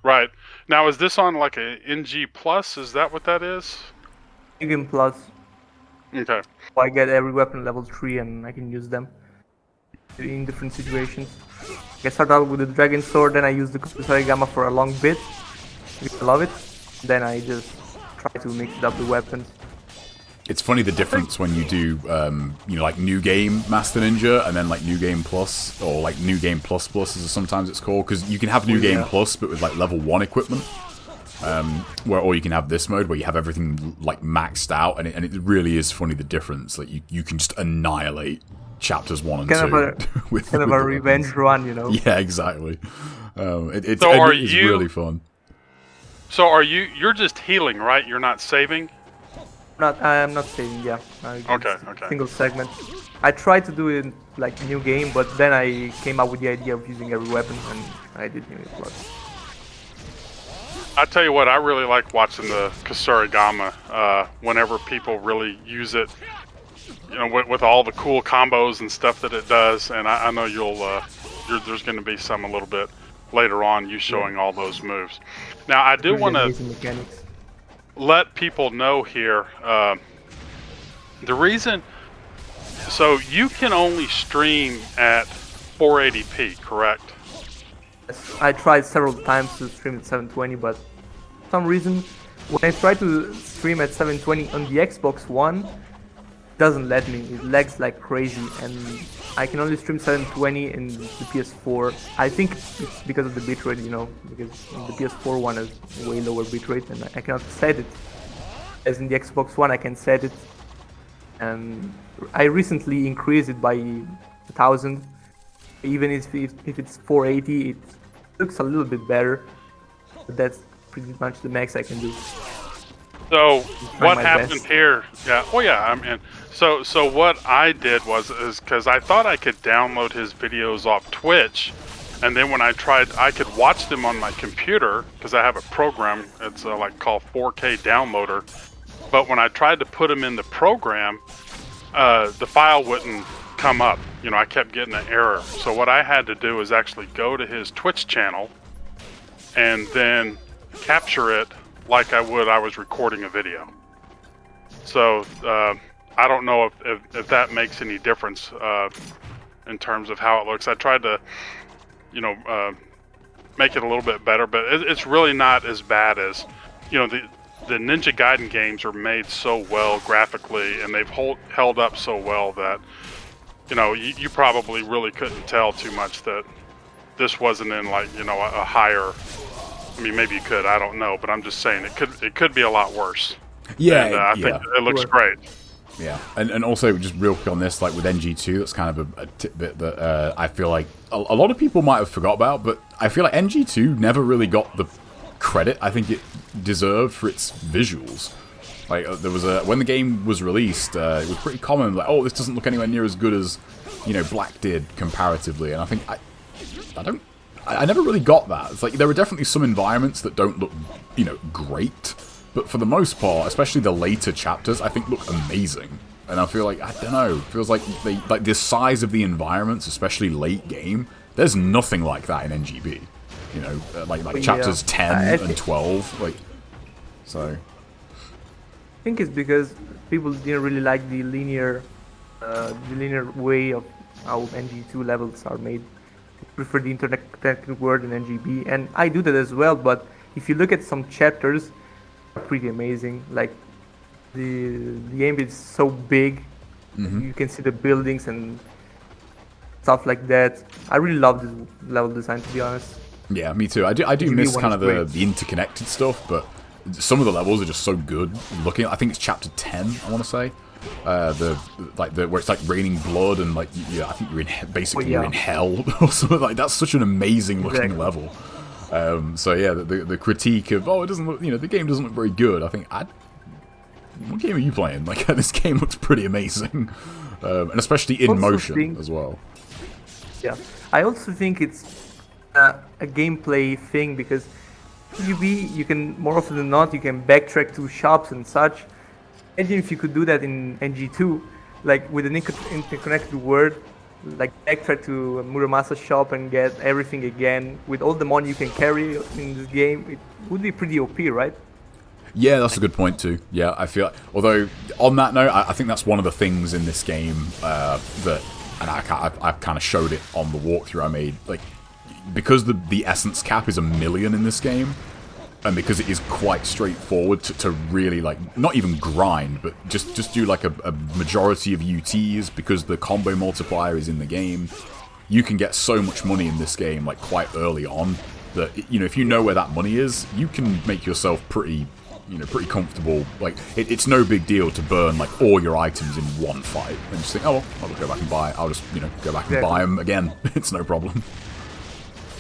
right now, is this on like a NG plus? Is that what that is? Again plus. Okay. I get every weapon level 3 and I can use them in different situations. I start out with the dragon sword, then I use the Kusarigama for a long bit. I love it. Then I just try to mix it up the weapons. It's funny the difference when you do, like New Game Master Ninja and then like New Game Plus, or like New Game Plus Plus as sometimes it's called, because you can have New Game Plus but with like level 1 equipment. Or you can have this mode where you have everything like maxed out, and it really is funny the difference. Like you can just annihilate chapters 1 and 2 with kind of a revenge run, Yeah, exactly. It's you really fun. So you're just healing, right? You're not saving? I'm not saving, yeah. Okay. Single segment. I tried to do it like New Game, but then I came up with the idea of using every weapon, and I did New Game Plus. I tell you what, I really like watching the Kusarigama whenever people really use it, with all the cool combos and stuff that it does. And I know there's going to be some a little bit later on, you showing all those moves. Now, I do want to let people know here, the reason, so you can only stream at 480p, correct? I tried several times to stream at 720, but for some reason, when I try to stream at 720 on the Xbox One, it doesn't let me. It lags like crazy, and I can only stream 720 in the PS4. I think it's because of the bitrate, because the PS4 one has way lower bitrate, and I cannot set it. As in the Xbox One, I can set it, and I recently increased it by 1,000. Even if it's 480, it looks a little bit better, but that's pretty much the max I can do. So what happened here? Yeah. Oh yeah. I mean, so what I did is because I thought I could download his videos off Twitch, and then when I tried, I could watch them on my computer because I have a program. It's like called 4K Downloader. But when I tried to put them in the program, the file wouldn't come up. I kept getting an error. So what I had to do is actually go to his Twitch channel and then capture it like I was recording a video. So I don't know if that makes any difference in terms of how it looks. I tried to, make it a little bit better, but it's really not as bad as, the Ninja Gaiden games are made so well graphically, and they've held up so well that, you probably really couldn't tell too much that this wasn't in like, a higher. I mean, maybe you could. I don't know, but I'm just saying it could be a lot worse. Yeah, and, I think it looks great. Yeah, and also just real quick on this, like with NG2, that's kind of a tidbit that I feel like a lot of people might have forgot about, but I feel like NG2 never really got the credit I think it deserved for its visuals. Like there was when the game was released, it was pretty common, like, oh, this doesn't look anywhere near as good as, Black did comparatively, and I think I never really got that. It's like there are definitely some environments that don't look, great, but for the most part, especially the later chapters, I think look amazing. And I feel like, I don't know, it feels like the size of the environments, especially late game, there's nothing like that in NGB. Like chapters 10 and 12, like, so. I think it's because people didn't really like the linear way of how NG2 levels are made. They prefer the interconnected world in NGB, and I do that as well. But if you look at some chapters, they're pretty amazing. Like the game is so big, You can see the buildings and stuff like that. I really love this level design, to be honest. Yeah, me too. I do miss kind of the interconnected stuff, but some of the levels are just so good looking. I think it's chapter 10, I want to say. Where it's like raining blood and like I think you're in you're in hell or something like that's such an amazing looking level. So yeah, the critique of it doesn't look, the game doesn't look very good. I think what game are you playing? Like this game looks pretty amazing, and especially in motion as well. Yeah, I also think it's a gameplay thing because you can more often than not you can backtrack to shops and such. Imagine if you could do that in NG2, like with an interconnected world, like backtrack to Muramasa's shop and get everything again with all the money you can carry in this game. It would be pretty OP, right? Yeah, that's a good point too. Yeah, I feel. Although on that note, I think that's one of the things in this game that, and I kind of showed it on the walkthrough I made. Like because the essence cap is 1 million in this game. And because it is quite straightforward to really, like, not even grind, but just do, like, a majority of UTs, because the combo multiplier is in the game, you can get so much money in this game, like, quite early on, that, if you know where that money is, you can make yourself pretty comfortable. Like, it's no big deal to burn, like, all your items in one fight, and just think, oh, well, I'll go back and buy it. I'll just, go back and buy them again. It's no problem.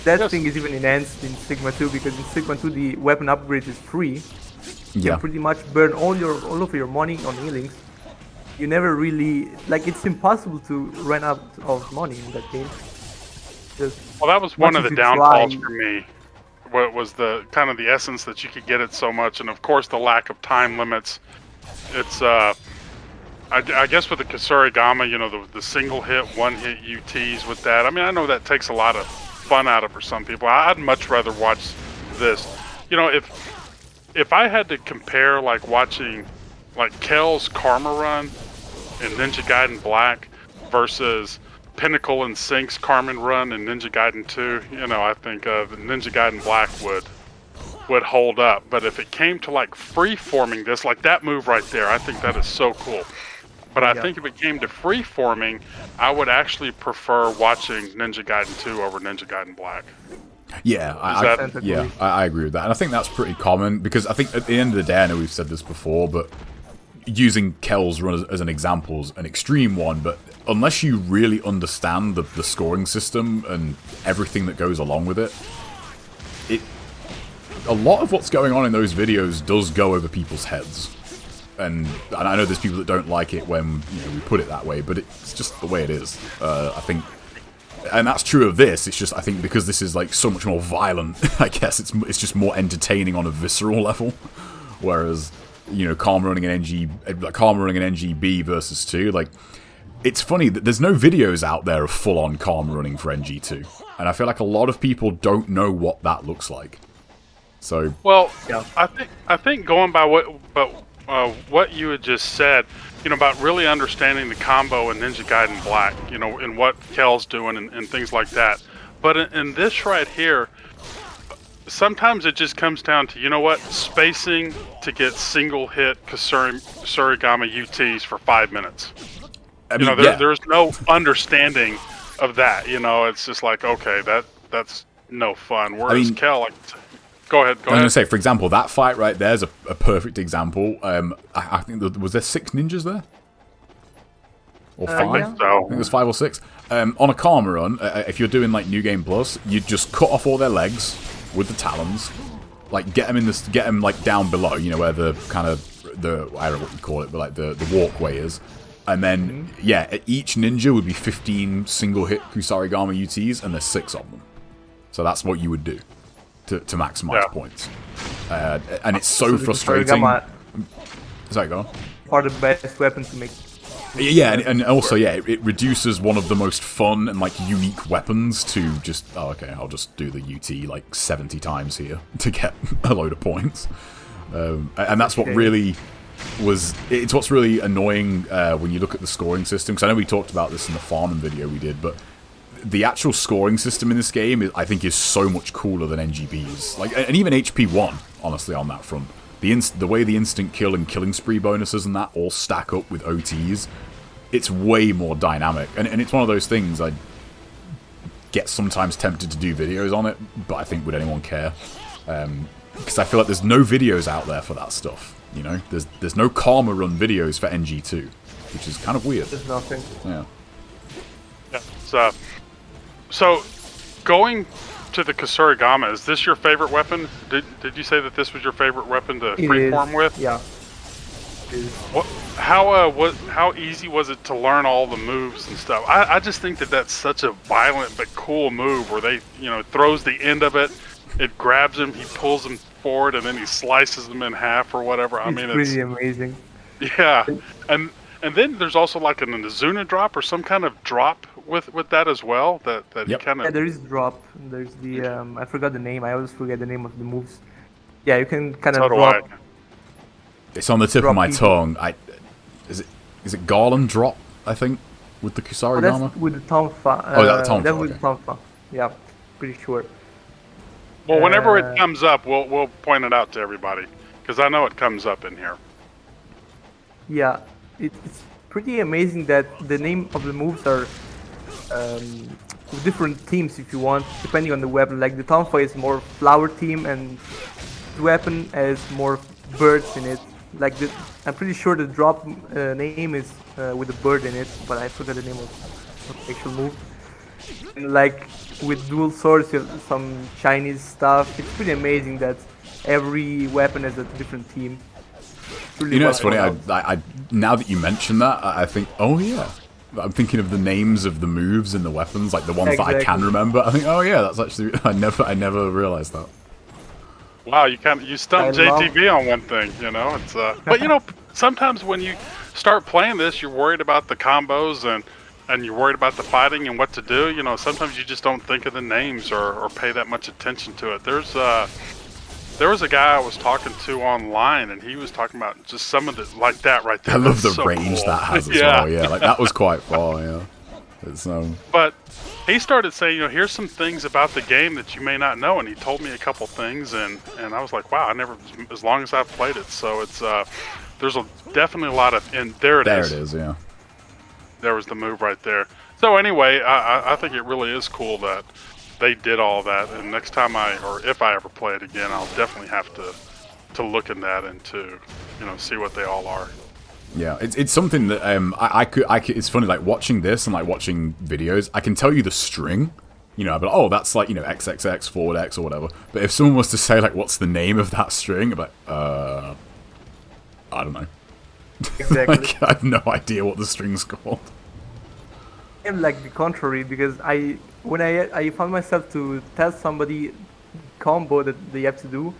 That thing is even enhanced in Sigma 2 because in Sigma 2 the weapon upgrade is free. You can pretty much burn all of your money on healings. You never really it's impossible to run out of money in that game. Well, that was one of the downfalls for me. What was the kind of the essence that you could get it so much, and of course the lack of time limits. It's I guess with the Kusarigama, the single hit, one hit UTs with that. I mean, I know that takes a lot of fun out of for some people. I'd much rather watch this. If I had to compare like watching like Kel's Karma run in Ninja Gaiden Black versus Pinnacle and Sync's Carmen run in Ninja Gaiden 2, I think Ninja Gaiden Black would hold up. But if it came to like free-forming this, like that move right there, I think that is so cool. But I think if it came to free-forming, I would actually prefer watching Ninja Gaiden 2 over Ninja Gaiden Black. Yeah, I agree with that. And I think that's pretty common, because I think at the end of the day, I know we've said this before, but using Kel's run as an example is an extreme one, but unless you really understand the scoring system and everything that goes along with it, a lot of what's going on in those videos does go over people's heads. And I know there's people that don't like it when we put it that way, but it's just the way it is. I think, and that's true of this. It's just I think because this is like so much more violent, I guess it's just more entertaining on a visceral level. Whereas Karma running an NGB versus 2, like it's funny that there's no videos out there of full-on Karma running for NG2, and I feel like a lot of people don't know what that looks like. So I think going by what you had just said, about really understanding the combo in Ninja Gaiden Black, and what Kel's doing and things like that. But in this right here, sometimes it just comes down to, spacing to get single hit Kusarigama UTs for 5 minutes. I mean, there's no understanding of that. It's just like, okay, that's no fun. Whereas Kel, Go ahead. I was going to say, for example, that fight right there is a perfect example. I think was there 6 ninjas there? Or 5? I think so. I think it was 5 or 6. On a Karma run, if you're doing like New Game Plus, you just cut off all their legs with the talons, like get them like down below, where the kind of I don't know what you call it, but like the walkway is. And then each ninja would be 15 single hit Kusarigama UTs, and there's 6 of them. So that's what you would do to maximize points. And it's so frustrating. Sorry, go on. Are the best weapon to make. Yeah, and also, it reduces one of the most fun and, like, unique weapons to just, I'll just do the UT, like, 70 times here to get a load of points. And that's what really it's what's really annoying when you look at the scoring system, because I know we talked about this in the farming video we did, but the actual scoring system in this game, I think, is so much cooler than NGB's. Like, and even HP1, honestly, on that front. The way the instant kill and killing spree bonuses and that all stack up with OTs it's way more dynamic, and it's one of those things I get sometimes tempted to do videos on it, but I think would anyone care? Because I feel like there's no videos out there for that stuff. You know, there's no Karma Run videos for NG2, which is kind of weird. There's nothing. Yeah. Yeah. So going to the Kusurigama, is this your favorite weapon? Did you say that this was your favorite weapon to freeform with? Yeah. What? How easy was it to learn all the moves and stuff? I just think that that's such a violent but cool move where they, throws the end of it, it grabs him, he pulls him forward, and then he slices them in half or whatever. It's pretty amazing. Yeah, and then there's also like an Azuna drop or some kind of drop with that as well. That Yep. kind of. Yeah, there is drop. There's the I forgot the name. I always forget the name of the moves. Yeah, you can kind of drop. It's on the tip of my people. tongue. Is it Garland drop? I think with the Kusarigama. That's with the Tonfa. That Tonfa. That's with Okay. Tonfa. Yeah, pretty sure. Well, whenever it comes up, we'll point it out to everybody because I know it comes up in here. Yeah, it's pretty amazing that the name of the moves are different themes if you want, depending on the weapon. Like the Tonfa is more flower theme, and the weapon has more birds in it. Like I'm pretty sure the drop name is with a bird in it, but I forgot the name of the actual move. And like with dual swords, you have some Chinese stuff. It's pretty amazing that every weapon has a different theme. Really It's funny. I now that you mention that, I think, oh yeah, I'm thinking of the names of the moves and the weapons, like the ones that I can remember. I think, oh yeah, that's actually I never realized that. Wow, you stumped JTB on one thing, It's but sometimes when you start playing this, you're worried about the combos and you're worried about the fighting and what to do. Sometimes you just don't think of the names or pay that much attention to it. There was a guy I was talking to online, and he was talking about just some of the like that right there. I love the range that has as well. Yeah, like that was quite far. Yeah, it's But he started saying, here's some things about the game that you may not know, and he told me a couple things, and I was like, wow, I never, as long as I've played it. So it's there's definitely a lot of, and there it is. There it is, yeah. There was the move right there. So anyway, I think it really is cool that they did all that, and next time if I ever play it again, I'll definitely have to look in that and to see what they all are. Yeah, it's something that I could it's funny, like watching this and like watching videos, I can tell you the string, but oh, that's like XXX forward X or whatever. But if someone was to say like what's the name of that string, I'm like I don't know. Exactly. Like, I have no idea what the string's called. I'm like the contrary, because when I found myself to tell somebody combo that they have to do,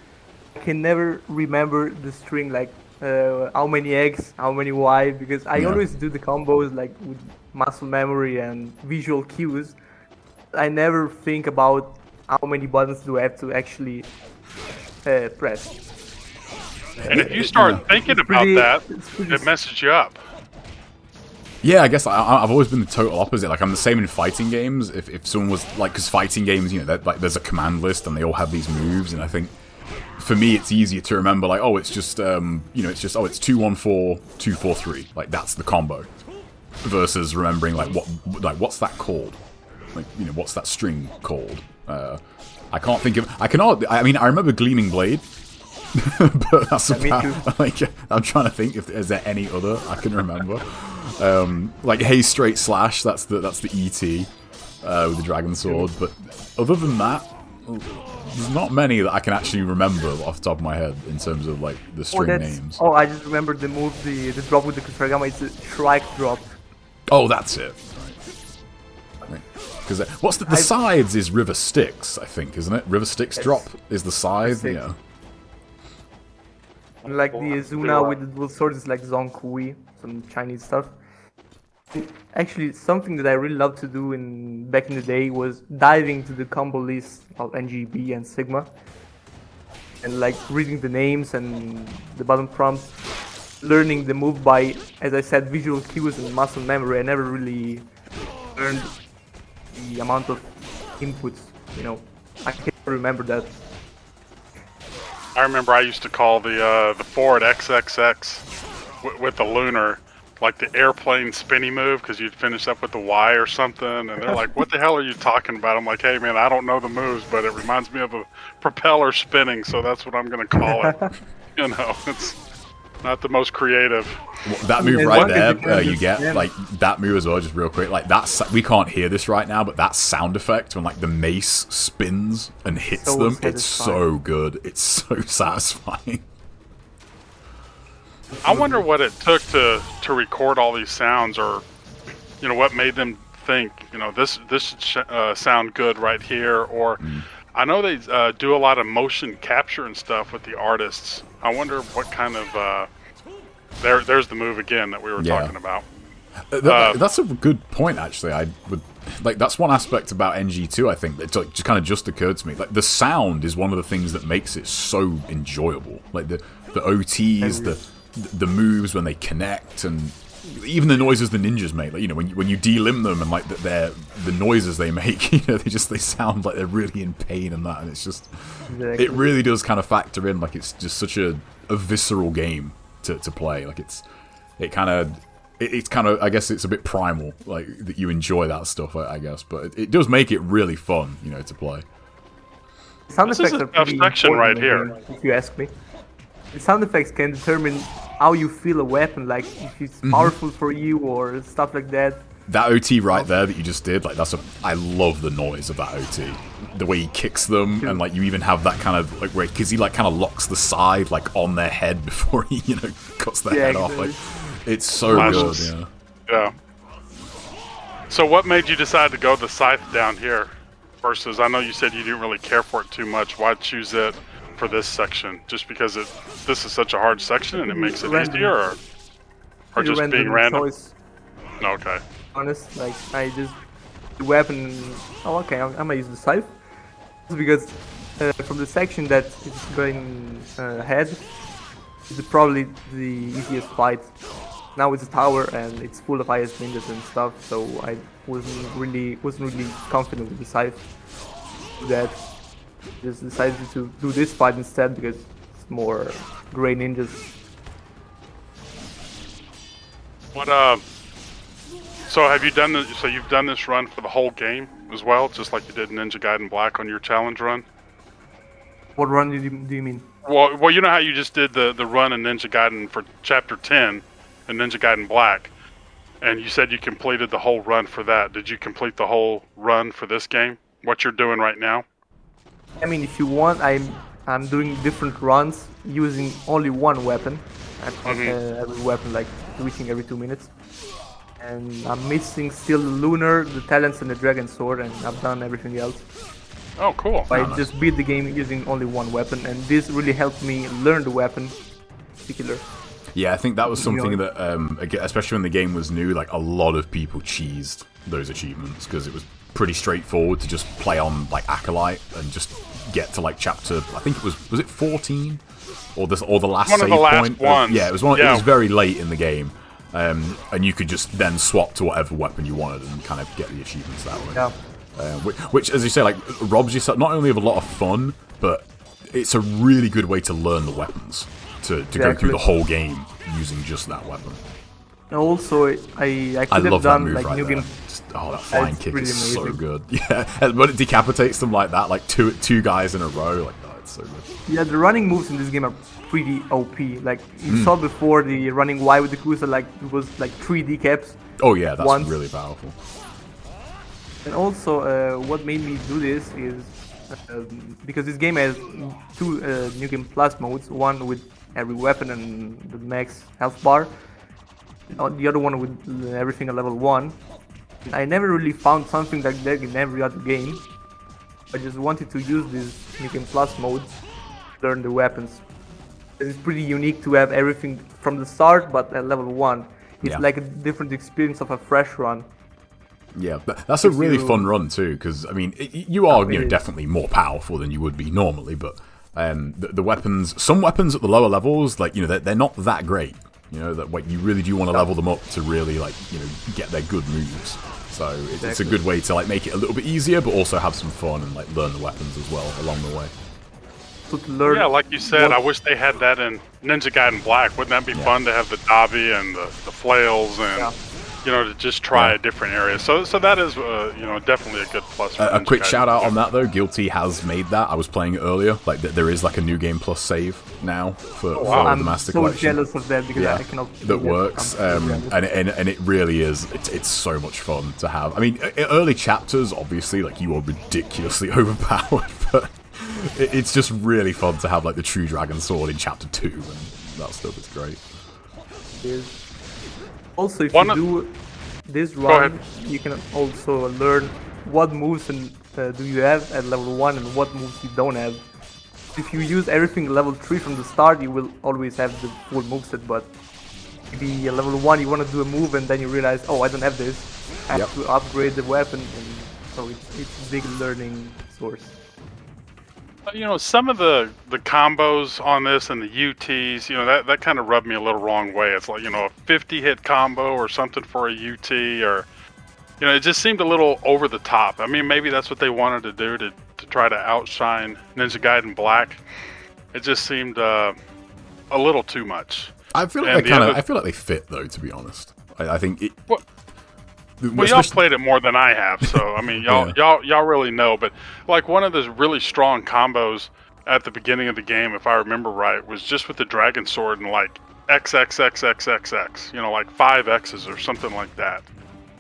I can never remember the string, like how many X, how many Y, because I always do the combos like with muscle memory and visual cues. I never think about how many buttons do I have to actually press. And if you start thinking about that, it messes you up. Yeah, I guess I've always been the total opposite. Like, I'm the same in fighting games. If someone was like, because fighting games, like there's a command list and they all have these moves, and I think for me it's easier to remember like, oh, it's just it's 2-1-4, 2-4-3. Like that's the combo, versus remembering like what's that called? Like what's that string called? I can't think of. I mean, I remember Gleaming Blade. But that's about, like, I'm trying to think if is there any other I can remember. Like Hey Straight Slash, that's the ET with the dragon sword. But other than that, there's not many that I can actually remember off the top of my head in terms of like the string names. Oh, I just remembered the move, the drop with the Kusurigama. It's a Shrike drop. Oh, that's it. Right. Because what's the sides is River Styx, I think, isn't it? River Styx drop is the side. Yeah. And like the Azuna with the dual swords is like Zonkui, some Chinese stuff. Actually, something that I really loved to do back in the day was diving to the combo list of NGB and Sigma, and like reading the names and the button prompts, learning the move by, as I said, visual cues and muscle memory. I never really learned the amount of inputs. I can't remember that. I remember I used to call the forward XXX with the lunar like the airplane spinny move because you'd finish up with the Y or something, and they're like, "What the hell are you talking about?" I'm like, "Hey man, I don't know the moves, but it reminds me of a propeller spinning, so that's what I'm gonna call it." You know, it's not the most creative. That move right there, you get like that move as well. Just real quick, like that's we can't hear this right now, but that sound effect when like the mace spins and hits them, it's so good. It's so satisfying. I wonder what it took to record all these sounds, or you know, what made them think, you know, this should sound good right here. Or I know they do a lot of motion capture and stuff with the artists. I wonder what kind of there's the move again that we were talking about. That's a good point, actually. I would like that's one aspect about NG2. I think that like, just occurred to me. Like the sound is one of the things that makes it so enjoyable. Like the OTs, the moves when they connect, and even the noises the ninjas make. Like, you know, when you delimb them and like the noises they make, you know, they sound like they're really in pain and that, and it's just it really does kind of factor in. Like it's just such a visceral game to play. Like it's kind of I guess it's a bit primal, like that you enjoy that stuff, I guess, but it does make it really fun, you know, to play. Sound effects are pretty section right here, if you ask me. The sound effects can determine how you feel a weapon, like if it's powerful for you or stuff like that. That OT right there that you just did, like I love the noise of that OT. The way he kicks them, and like you even have that kind of like because he like kind of locks the side like on their head before he, you know, cuts their head off. Like it's so good. Yeah. So what made you decide to go the scythe down here versus, I know you said you didn't really care for it too much. Why choose it for this section? Just because this is such a hard section and it makes it easier, or just being random? Choice. Okay. Honest, like I just the weapon. Oh, okay. I'm gonna use the scythe because from the section that is going ahead, it's probably the easiest fight. Now it's a tower and it's full of IS ninjas and stuff, so I wasn't really confident with the scythe. That just decided to do this fight instead because it's more gray ninjas. What So have you done this? So you've done this run for the whole game as well, just like you did Ninja Gaiden Black on your challenge run? What run do you mean? Well, you know how you just did the run in Ninja Gaiden for Chapter 10 in Ninja Gaiden Black, and you said you completed the whole run for that. Did you complete the whole run for this game? What you're doing right now? I mean, if you want, I'm doing different runs using only one weapon, and every weapon like switching every 2 minutes. And I'm missing still the Lunar, the Talents, and the Dragon Sword, and I've done everything else. Oh, cool. I just beat the game using only one weapon, and this really helped me learn the weapon in particular. Yeah, I think that was something that, especially when the game was new, like a lot of people cheesed those achievements because it was pretty straightforward to just play on like Acolyte and just get to like chapter. I think it was it 14 or the last one save of the last point. Ones. Yeah, it was one. Yeah. It was very late in the game, and you could just then swap to whatever weapon you wanted and kind of get the achievements that way. Yeah. Which, as you say, like robs you not only of a lot of fun, but it's a really good way to learn the weapons. To go through the whole game using just that weapon. Also, I could have done like new game. That flying kick is so good. Yeah, and when it decapitates them like that, like two guys in a row, like that, it's so good. Yeah, the running moves in this game are pretty OP. Like you saw before, the running Y with the cruiser, like it was like 3 decaps. Oh yeah, that's really powerful. And also, what made me do this is because this game has 2 New Game Plus modes, one with every weapon and the max health bar, the other one with everything at level 1. I never really found something like that in every other game. I just wanted to use this New Game Plus mode to learn the weapons. It's pretty unique to have everything from the start, but at level 1. It's like a different experience of a fresh run. Yeah, that's a really fun run too, because I mean, you are definitely more powerful than you would be normally, but the weapons, some weapons at the lower levels, like they're not that great. That like you really do want to level them up to really like get their good moves. So it's a good way to like make it a little bit easier, but also have some fun and like learn the weapons as well along the way. So to learn. Yeah, like you said, I wish they had that in Ninja Gaiden Black. Wouldn't that be fun to have the Davi and the flails and to just try a different area? So that is definitely a good plus. For A Ninja quick Gaiden shout out Black. on that though. Guilty has made that. I was playing it earlier. Like there is like a new game plus save now for the Master Collection. I'm so jealous of that because I cannot. That works, and it really is. It's so much fun to have. I mean, early chapters, obviously, like you are ridiculously overpowered, but it's just really fun to have like the true dragon sword in chapter 2, and that stuff is great. Also, if you do this run, you can also learn what moves do you have at level 1 and what moves you don't have. If you use everything level 3 from the start, you will always have the full moveset, but maybe at level 1 you want to do a move and then you realize, oh, I don't have this. I have to upgrade the weapon, and so it's a big learning source. Some of the combos on this and the UTs, that kind of rubbed me a little wrong way. It's like, a 50-hit combo or something for a UT, or, it just seemed a little over the top. I mean, maybe that's what they wanted to do to try to outshine Ninja Gaiden Black. It just seemed a little too much. I feel like I feel like they fit though, to be honest. I think it. Well, y'all played it more than I have, so I mean, y'all really know. But like one of the really strong combos at the beginning of the game, if I remember right, was just with the dragon sword and like XXXXXX, like 5 X's or something like that.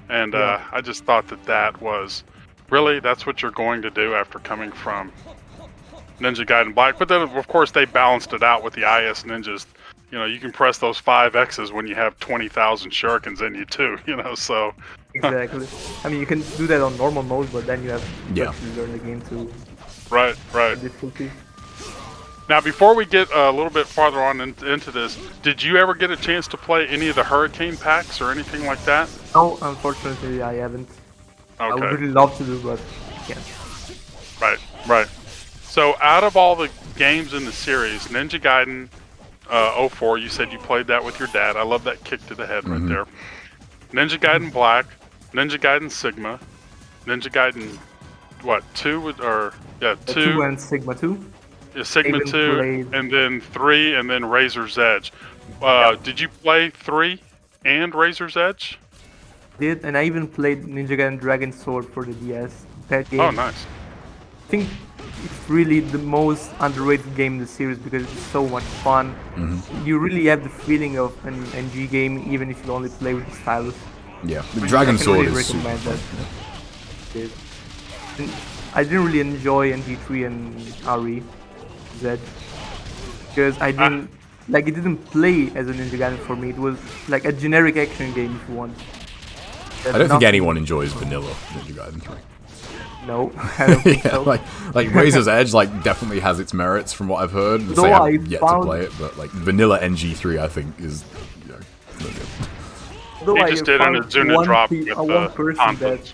And I just thought that was really that's what you're going to do after coming from Ninja Gaiden Black. But then of course they balanced it out with the IS ninjas. You can press those 5 X's when you have 20,000 shurikens in you too. So. Exactly. I mean, you can do that on normal mode, but then you have to actually learn the game too. Right. Difficulty. Now, before we get a little bit farther on into this, did you ever get a chance to play any of the Hurricane packs or anything like that? No, unfortunately, I haven't. Okay. I would really love to do, but I can't. Right. So, out of all the games in the series, Ninja Gaiden 04, you said you played that with your dad. I love that kick to the head right there. Ninja Gaiden Black, Ninja Gaiden Sigma, Ninja Gaiden, 2 or 2? 2 and Sigma 2. Yeah, Sigma 2, and then 3, and then Razor's Edge. Did you play 3 and Razor's Edge? Did, and I even played Ninja Gaiden Dragon Sword for the DS. That game. Oh, nice. I think it's really the most underrated game in the series because it's so much fun. You really have the feeling of an NG game, even if you only play with the stylus. Yeah, the Dragon Sword really is super recommend fun. that. I didn't really enjoy NG3 and RE Z because I didn't it didn't play as a Ninja Gaiden for me. It was like a generic action game, if you want. I don't think anyone enjoys vanilla Ninja Gaiden 3. No, I don't think so. like Razor's Edge definitely has its merits from what I've heard. Though I haven't yet to play it, but vanilla NG3 I think is no good. He just did an Azuna drop with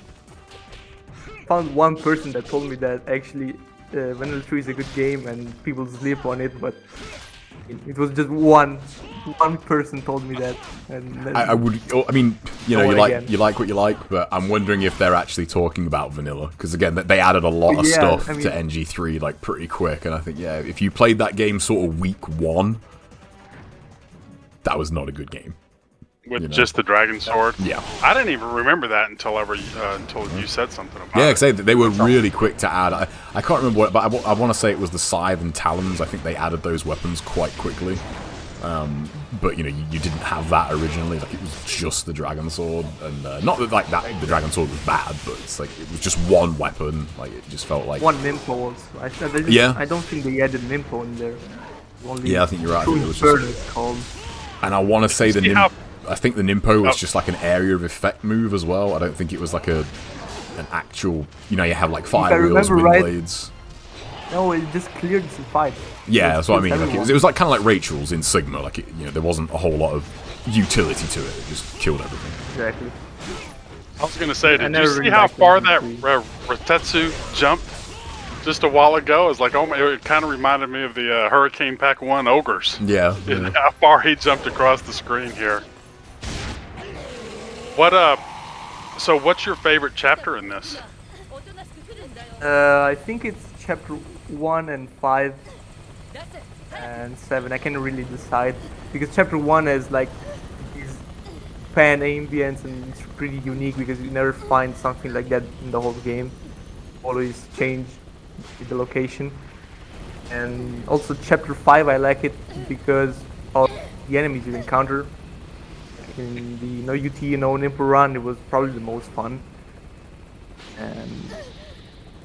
found one person that told me that actually Vanilla 3 is a good game and people sleep on it, but it was just one person told me that. And I mean, you like what you like, but I'm wondering if they're actually talking about vanilla, because again, they added a lot of stuff to NG3 pretty quick, and I think if you played that game sort of week 1, that was not a good game. With just the Dragon Sword? Yeah. I didn't even remember that until you said something about it. Yeah, because they were really quick to add. I can't remember what, but I want to say it was the Scythe and Talons. I think they added those weapons quite quickly. But, you didn't have that originally. Like, it was just the Dragon Sword. And not that the Dragon Sword was bad, but it's like, it was just one weapon. Like, it just felt like... One Nimpo also. I don't think they added Nimpo in there. I think you're right. I think it was just... called. And I want to say I think the Nimpo was just like an area of effect move as well. I don't think it was like an actual, you have like fire wheels, wind blades. No, it just cleared the fight. Yeah, that's what I mean. Like, it was like kind of like Rachel's in Sigma. Like, there wasn't a whole lot of utility to it. It just killed everything. Exactly. I was going to say, did you see how far that Ratetsu jumped just a while ago? It's like, it kind of reminded me of the Hurricane Pack 1 Ogres. Yeah. How far he jumped across the screen here. So what's your favorite chapter in this? I think it's chapter 1 and 5. and 7. I can't really decide because chapter 1 is like these pan ambience and it's pretty unique because you never find something like that in the whole game. Always change the location. And also chapter 5 I like it because of the enemies you encounter. In the No UT, No Nimpo run, it was probably the most fun. And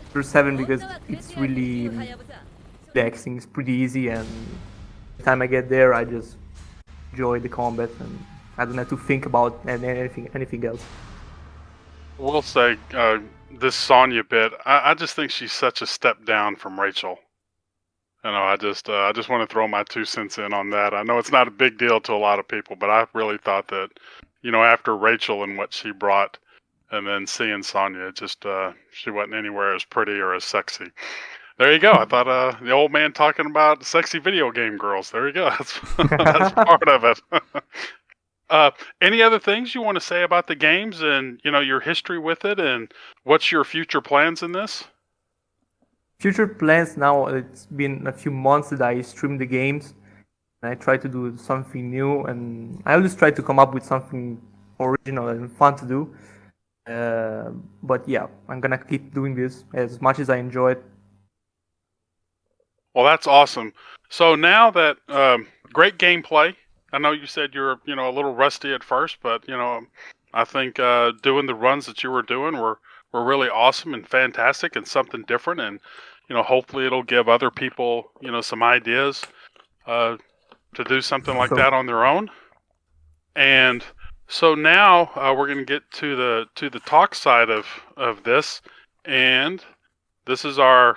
chapter 7 because it's really relaxing, it's pretty easy, and the time I get there I just enjoy the combat and I don't have to think about anything else. We'll say this Sonya bit. I just think she's such a step down from Rachel. You know, I just want to throw my 2 cents in on that. I know it's not a big deal to a lot of people, but I really thought that, you know, after Rachel and what she brought, and then seeing Sonya, just she wasn't anywhere as pretty or as sexy. There you go. I thought the old man talking about sexy video game girls. There you go. That's part of it. Any other things you want to say about the games and, you know, your history with it and what's your future plans in this? Future plans now, it's been a few months that I stream the games and I try to do something new and I always try to come up with something original and fun to do. But yeah, I'm gonna keep doing this as much as I enjoy it. Well, that's awesome. So now that great gameplay. I know you said you're, you know, a little rusty at first, but you know, I think doing the runs that you were doing were really awesome and fantastic and something different. And you know, hopefully it'll give other people, you know, some ideas to do something like that on their own. And so now we're going to get to the talk side of this, and this is our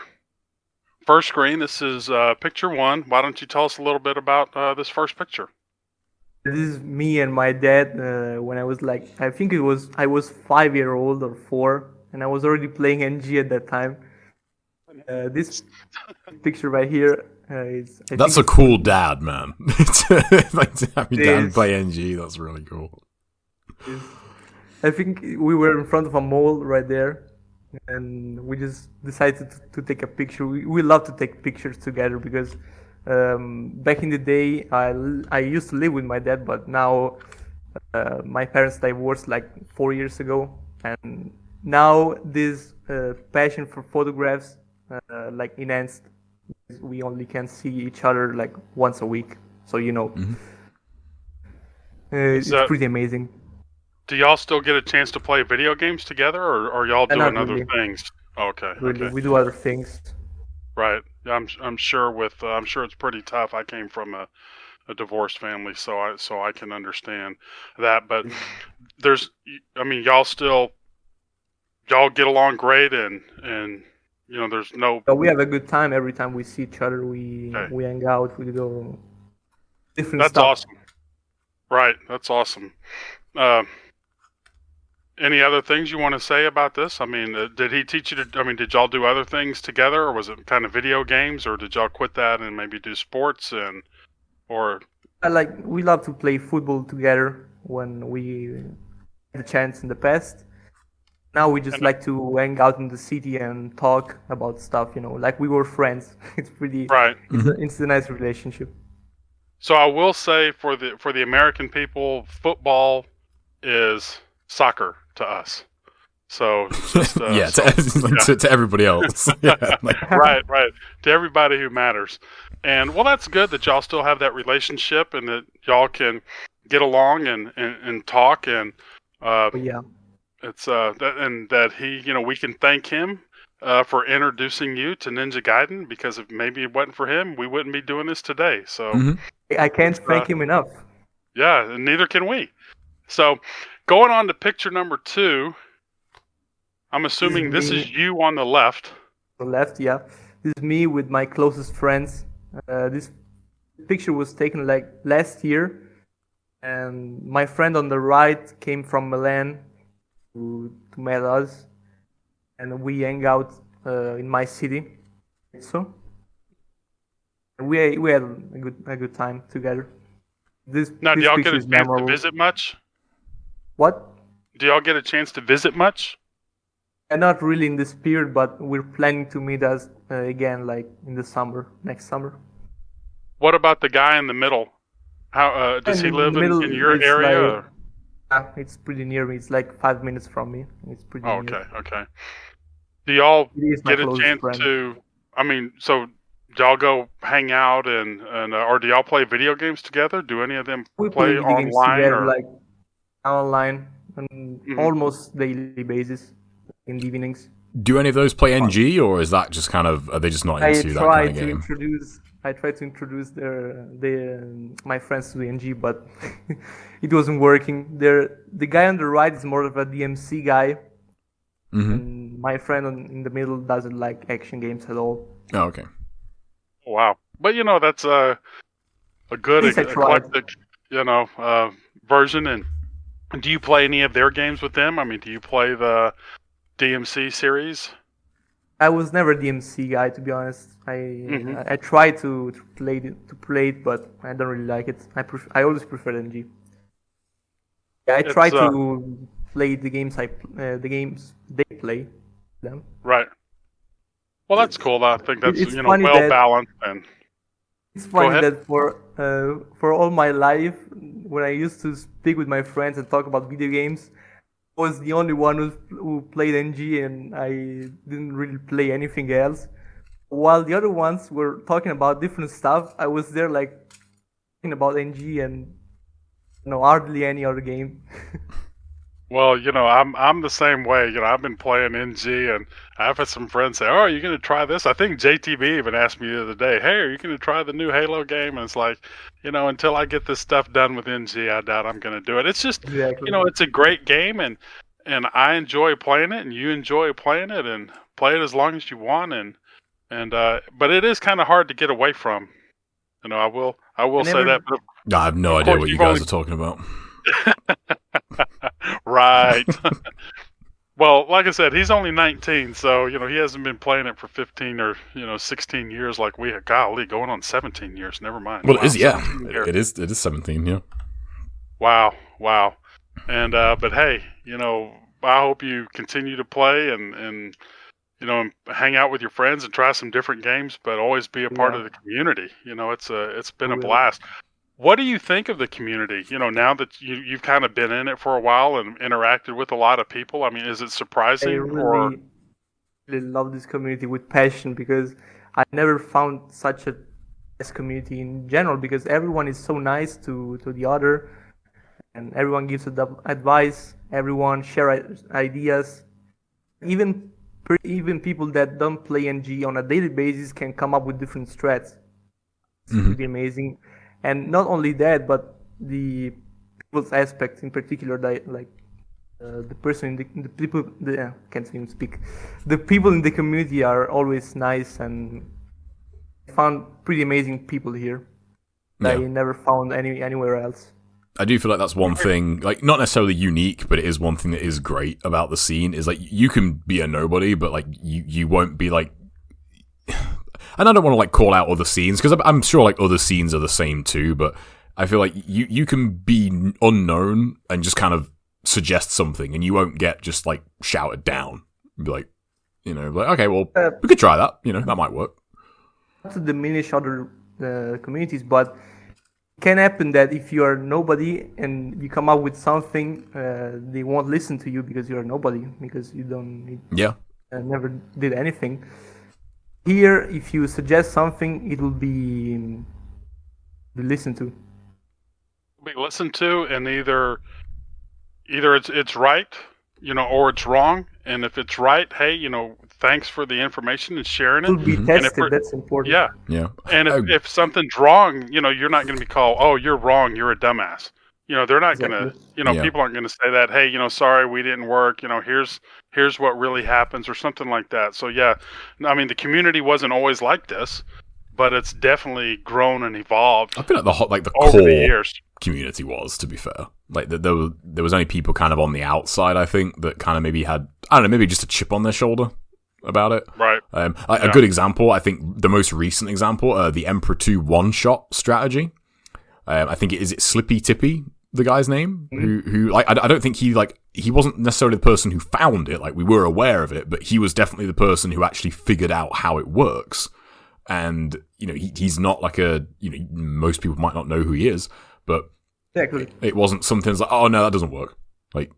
first screen. This is picture 1. Why don't you tell us a little bit about this first picture? This is me and my dad when I was like, I think I was 5-year-old or 4, and I was already playing NG at that time. This picture right here is... That's a cool dad, man. Like to have your dad play NG, that's really cool. I think we were in front of a mall right there, and we just decided to take a picture. We love to take pictures together because back in the day, I used to live with my dad, but now my parents divorced like 4 years ago, and now this passion for photographs like enhanced. We only can see each other like once a week, so you know, it's pretty amazing. Do y'all still get a chance to play video games together, or are y'all doing other things? Okay, really, okay. we do other things. Right. I'm sure I'm sure it's pretty tough. I came from a divorced family, so I can understand that. But y'all get along great, and you know, there's no. But we have a good time every time we see each other. We hang out. We do different stuff. That's awesome. Right. That's awesome. Any other things you want to say about this? I mean, did he teach you to? I mean, did y'all do other things together, or was it kind of video games, or did y'all quit that and maybe do sports or? We love to play football together when we had a chance in the past. Now we just like to hang out in the city and talk about stuff, you know, like we were friends. It's pretty right. It's a nice relationship. So I will say for the American people, football is soccer to us. So just, to everybody else. Right. To everybody who matters. And well, that's good that y'all still have that relationship and that y'all can get along and talk and it's that he, you know, we can thank him for introducing you to Ninja Gaiden, because if maybe it wasn't for him, we wouldn't be doing this today. So I can't thank him enough. Yeah, and neither can we. So going on to picture number 2, I'm assuming this is you on the left. The left, yeah. This is me with my closest friends. This picture was taken like last year, and my friend on the right came from Milan to meet us, and we hang out in my city. So we had a good time together. Do y'all get a chance to visit much? What? Do y'all get a chance to visit much? Not really in this period, but we're planning to meet us again, like in the summer, next summer. What about the guy in the middle? How does he live in your area? Like, yeah, it's pretty near me. It's like 5 minutes from me. It's pretty near. Okay. Do y'all get a chance friend. to? I mean, so do y'all go hang out and or do y'all play video games together? Do any of them play online together, or like online on almost daily basis in the evenings? Do any of those play NG, or is that just kind of, are they just not into that kind of game? I tried to introduce my friends to the NG, but it wasn't working. The guy on the right is more of a DMC guy, and my friend in the middle doesn't like action games at all. Oh, okay. Wow, but that's a good eclectic, version. And do you play any of their games with them? I mean, do you play the DMC series? I was never a DMC guy, to be honest. I try to play it, but I don't really like it. I always prefer NG. Yeah, I try to play the games they play them. Right. Well, that's cool. I think that's well balanced. And it's funny that for all my life, when I used to speak with my friends and talk about video games, I was the only one who played NG, and I didn't really play anything else. While the other ones were talking about different stuff, I was there like talking about NG and hardly any other game. Well, I'm the same way. I've been playing NG, and I've had some friends say, "Oh, are you going to try this?" I think JTB even asked me the other day, "Hey, are you going to try the new Halo game?" And it's like, until I get this stuff done with NG, I doubt I'm going to do it. It's just, it's a great game, and I enjoy playing it, and you enjoy playing it, and play it as long as you want, but it is kind of hard to get away from. I will say that. But I have no idea what you guys are talking about. Right. Well, like I said, he's only 19, so he hasn't been playing it for 15 or 16 years like we have. Golly, going on 17 years. Never mind. Well, it is, yeah. It is 17, yeah. Wow. And but hey, I hope you continue to play and hang out with your friends and try some different games, but always be a part of the community. It's been a blast. What do you think of the community? Now that you've kind of been in it for a while and interacted with a lot of people, I mean, is it surprising? I really love this community with passion, because I never found such a nice community in general, because everyone is so nice to the other, and everyone gives advice, everyone shares ideas. Even people that don't play NG on a daily basis can come up with different strats. It's pretty amazing. And not only that, but the people's aspects in particular, the person in the people, can't even speak. The people in the community are always nice, and I found pretty amazing people here that I never found anywhere else. I do feel like that's one thing, like, not necessarily unique, but it is one thing that is great about the scene, is like, you can be a nobody, but like, you won't be like, and I don't want to like call out other scenes, because I'm sure like other scenes are the same too, but I feel like you can be unknown and just kind of suggest something, and you won't get just like shouted down. Be like, like, okay, well, we could try that. That might work. Not to diminish other communities, but it can happen that if you are nobody and you come up with something, they won't listen to you because you are nobody, because you don't. Never did anything. Here, if you suggest something, it will be listened to. Be listened to, and either it's right, or it's wrong. And if it's right, hey, thanks for the information and sharing it. It will be tested. That's important. Yeah. And if something's wrong, you're not going to be called, "Oh, you're wrong. You're a dumbass." They're not going to. People aren't going to say that. Hey, sorry, we didn't work. Here's what really happens, or something like that. So yeah, I mean, the community wasn't always like this, but it's definitely grown and evolved. I feel like the over core the years. Community was, to be fair, like there was only people kind of on the outside, I think, that kind of maybe had, I don't know, maybe just a chip on their shoulder about it. Right. A good example, I think, the most recent example, the Emperor 2 one-shot strategy. I think it is Slippy Tippy, the guy's name, who like, I don't think he wasn't necessarily the person who found it. Like, we were aware of it, but he was definitely the person who actually figured out how it works. and he's not like most people might not know who he is, but Exactly. it wasn't something like, oh no, that doesn't work. Like,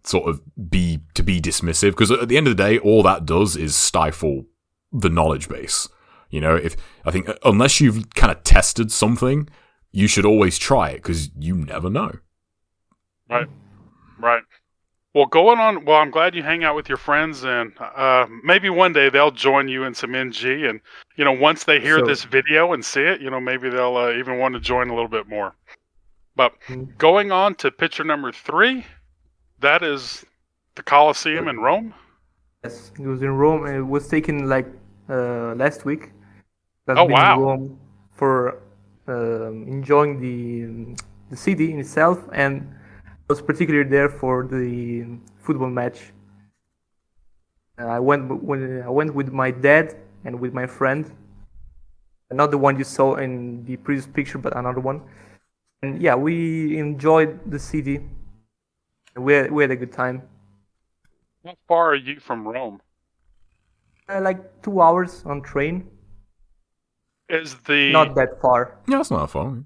sort of be dismissive, because at the end of the day, all that does is stifle the knowledge base. If I think unless you've kind of tested something, you should always try it, because you never know. Right. Well, I'm glad you hang out with your friends, and maybe one day they'll join you in some NG, and once they hear this video and see it, maybe they'll even want to join a little bit more. But going on to picture number 3, that is the Colosseum in Rome. Yes, it was in Rome, and it was taken like last week. I've Oh, been wow. in Rome for enjoying the city in itself, and I was particularly there for the football match. I went with my dad and with my friend, not the one you saw in the previous picture, but another one. And yeah, we enjoyed the city. We had a good time. How far are you from Rome? Like 2 hours on train. Is the Not that far. Yeah, that's not far.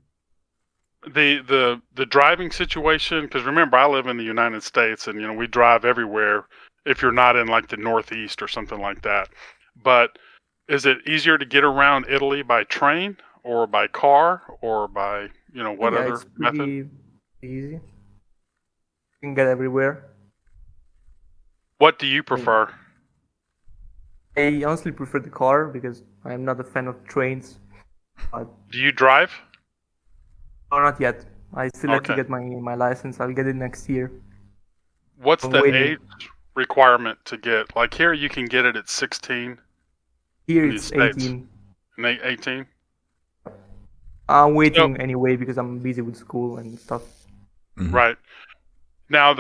the driving situation? Because remember, I live in the United States, and we drive everywhere. If you're not in like the Northeast or something like that, but is it easier to get around Italy by train or by car or by what Yeah, other it's method? pretty easy. You can get everywhere. What do you prefer? I honestly prefer the car because I'm not a fan of trains. But Do you drive? no, not yet. I still have to Okay. get my license. I'll get it next year. What's I'm the waiting. age requirement to get? Like here, you can get it at 16. Here In the it's States. 18. And 18. I'm waiting anyway because I'm busy with school and stuff. Mhm. Right. Now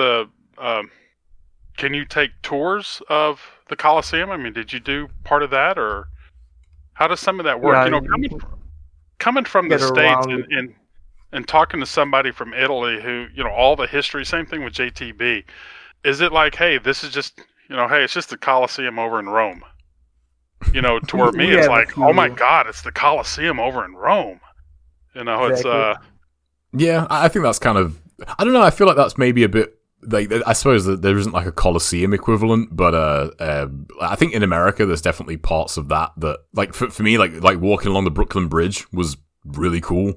can you take tours of the Colosseum? I mean, did you do part of that, or how does some of that work? Yeah, Coming from the get States around. and talking to somebody from Italy who, all the history, same thing with JTB. Is it like, hey, this is just, hey, it's just the Colosseum over in Rome? To where me, We it's have a like, oh my few- God, it's the Colosseum over in Rome. It's Exactly. Yeah, I think that's kind of. I don't know. I feel like that's maybe a bit. Like, I suppose that there isn't like a Colosseum equivalent, but I think in America there's definitely parts of that like for me, like walking along the Brooklyn Bridge was really cool.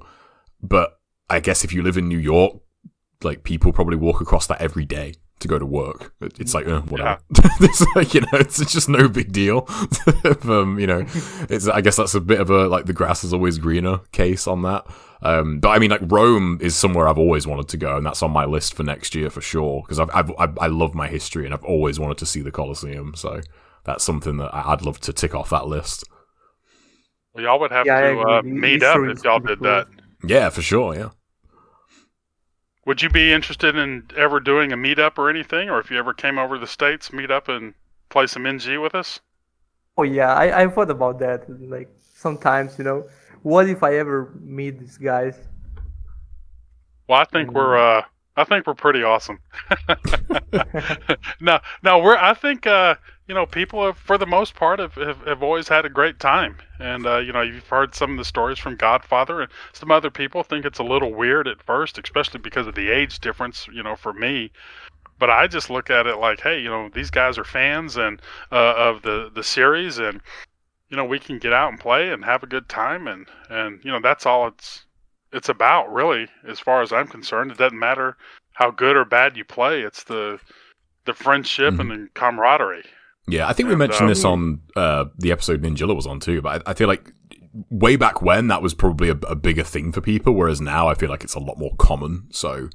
But I guess if you live in New York, like people probably walk across that every day to go to work. It's like whatever. It's like it's just no big deal. It's I guess that's a bit of a like the grass is always greener case on that. But I mean, like Rome is somewhere I've always wanted to go, and that's on my list for next year for sure. Because I love my history, and I've always wanted to see the Colosseum. So that's something that I'd love to tick off that list. Well, y'all would have Yeah, I to agree. meet History up if is y'all pretty did cool. that. Yeah, for sure. Yeah. Would you be interested in ever doing a meetup or anything, or if you ever came over to the States, meet up and play some NG with us? Oh yeah, I thought about that. Like sometimes, what if I ever meet these guys? Well, I think we're pretty awesome. No, I think people have, for the most part, have always had a great time, and you've heard some of the stories from Godfather, and some other people think it's a little weird at first, especially because of the age difference, for me. But I just look at it like, hey, these guys are fans and of the series, and we can get out and play and have a good time, and that's all it's about, really, as far as I'm concerned. It doesn't matter how good or bad you play. It's the friendship and the camaraderie. Yeah, I think we mentioned this on the episode Ninjilla was on too, but I feel like way back when that was probably a bigger thing for people, whereas now I feel like it's a lot more common. So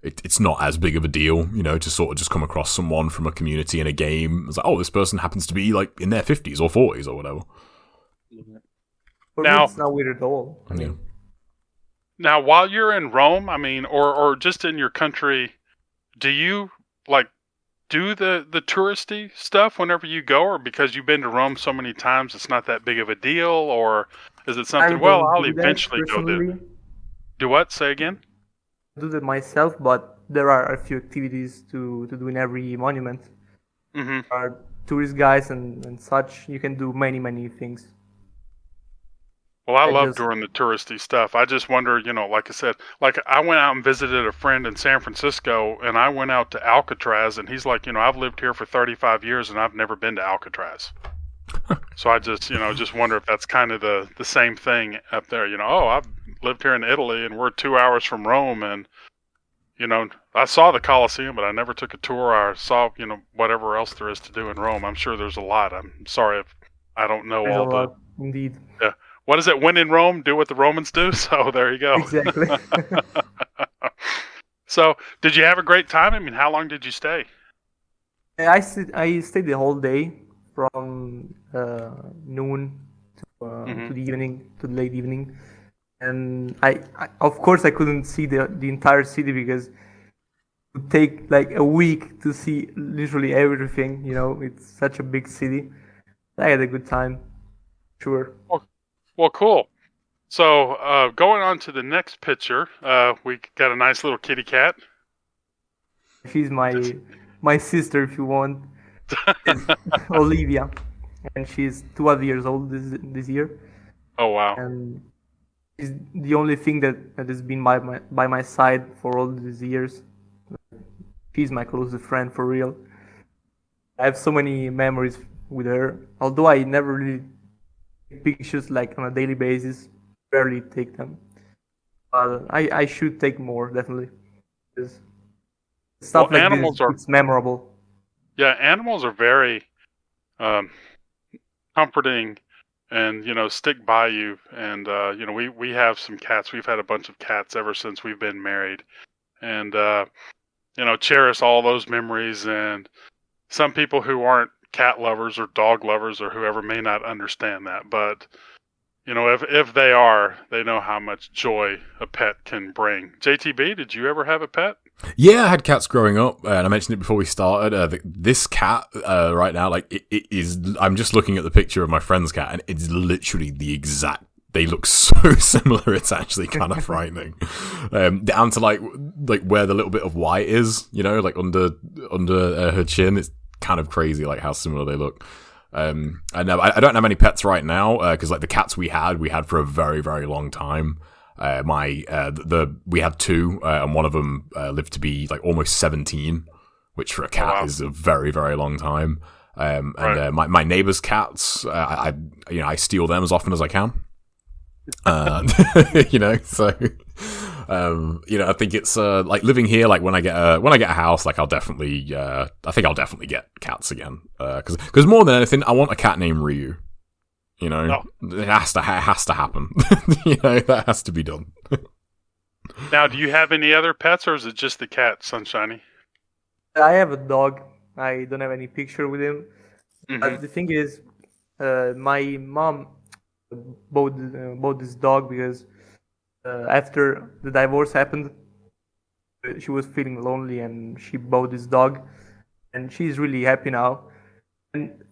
it's not as big of a deal, to sort of just come across someone from a community in a game. It's like, oh, this person happens to be like in their 50s or 40s or whatever. For Now- me, it's not weird at all. I mean, Now, while you're in Rome, I mean, or just in your country, do you like do the touristy stuff whenever you go, or because you've been to Rome so many times, it's not that big of a deal, or is it something? I Well, don't I'll do that eventually go do. personally. Do what? Say again. I do that myself, but there are a few activities to do in every monument. Mm-hmm. There are tourist guides and such. You can do many things. Well, I I love just doing the touristy stuff. I just wonder, like I said, like I went out and visited a friend in San Francisco, and I went out to Alcatraz, and he's like, I've lived here for 35 years, and I've never been to Alcatraz. So I just, just wonder if that's kind of the same thing up there. Oh, I've lived here in Italy, and we're 2 hours from Rome, and I saw the Colosseum, but I never took a tour. Or saw, whatever else there is to do in Rome. I'm sure there's a lot. I'm sorry if I don't know there's a all the. lot, indeed. Yeah. What is it? When in Rome, do what the Romans do. So there you go. Exactly. So, did you have a great time? I mean, how long did you stay? I stayed the whole day from noon to the evening, to the late evening, and I of course I couldn't see the entire city because it would take like a week to see literally everything. It's such a big city. I had a good time, sure. Well, cool. So, going on to the next picture, we got a nice little kitty cat. She's my sister, if you want. It's Olivia, and she's 12 years old this year. Oh wow! And she's the only thing that has been by my side for all these years. She's my closest friend for real. I have so many memories with her. Although I never really take pictures like on a daily basis, rarely take them. But I should take more, definitely. Because stuff like animals this, it's memorable. Yeah, animals are very comforting and, stick by you. And, we have some cats. We've had a bunch of cats ever since we've been married. And, cherish all those memories. And some people who aren't cat lovers or dog lovers or whoever may not understand that. But, if they are, they know how much joy a pet can bring. JTB, did you ever have a pet? Yeah, I had cats growing up, and I mentioned it before we started. This cat right now, like it is. I'm just looking at the picture of my friend's cat, and it's literally the exact. They look so similar. It's actually kind of frightening. Down to like where the little bit of white is, like under her chin. It's kind of crazy, like how similar they look. I don't have any pets right now because like the cats we had for a very, very long time. We had two, and one of them lived to be like almost 17, which for a cat is a very, very long time. My neighbor's cats, I steal them as often as I can. So I think it's like living here. Like when I get a house, like I think I'll definitely get cats again. Because more than anything, I want a cat named Ryu. It has to happen. That has to be done. Now, do you have any other pets, or is it just the cat, Sunshiny? I have a dog. I don't have any picture with him. Mm-hmm. But the thing is, my mom bought this dog because after the divorce happened, she was feeling lonely, and she bought this dog, and she's really happy now. And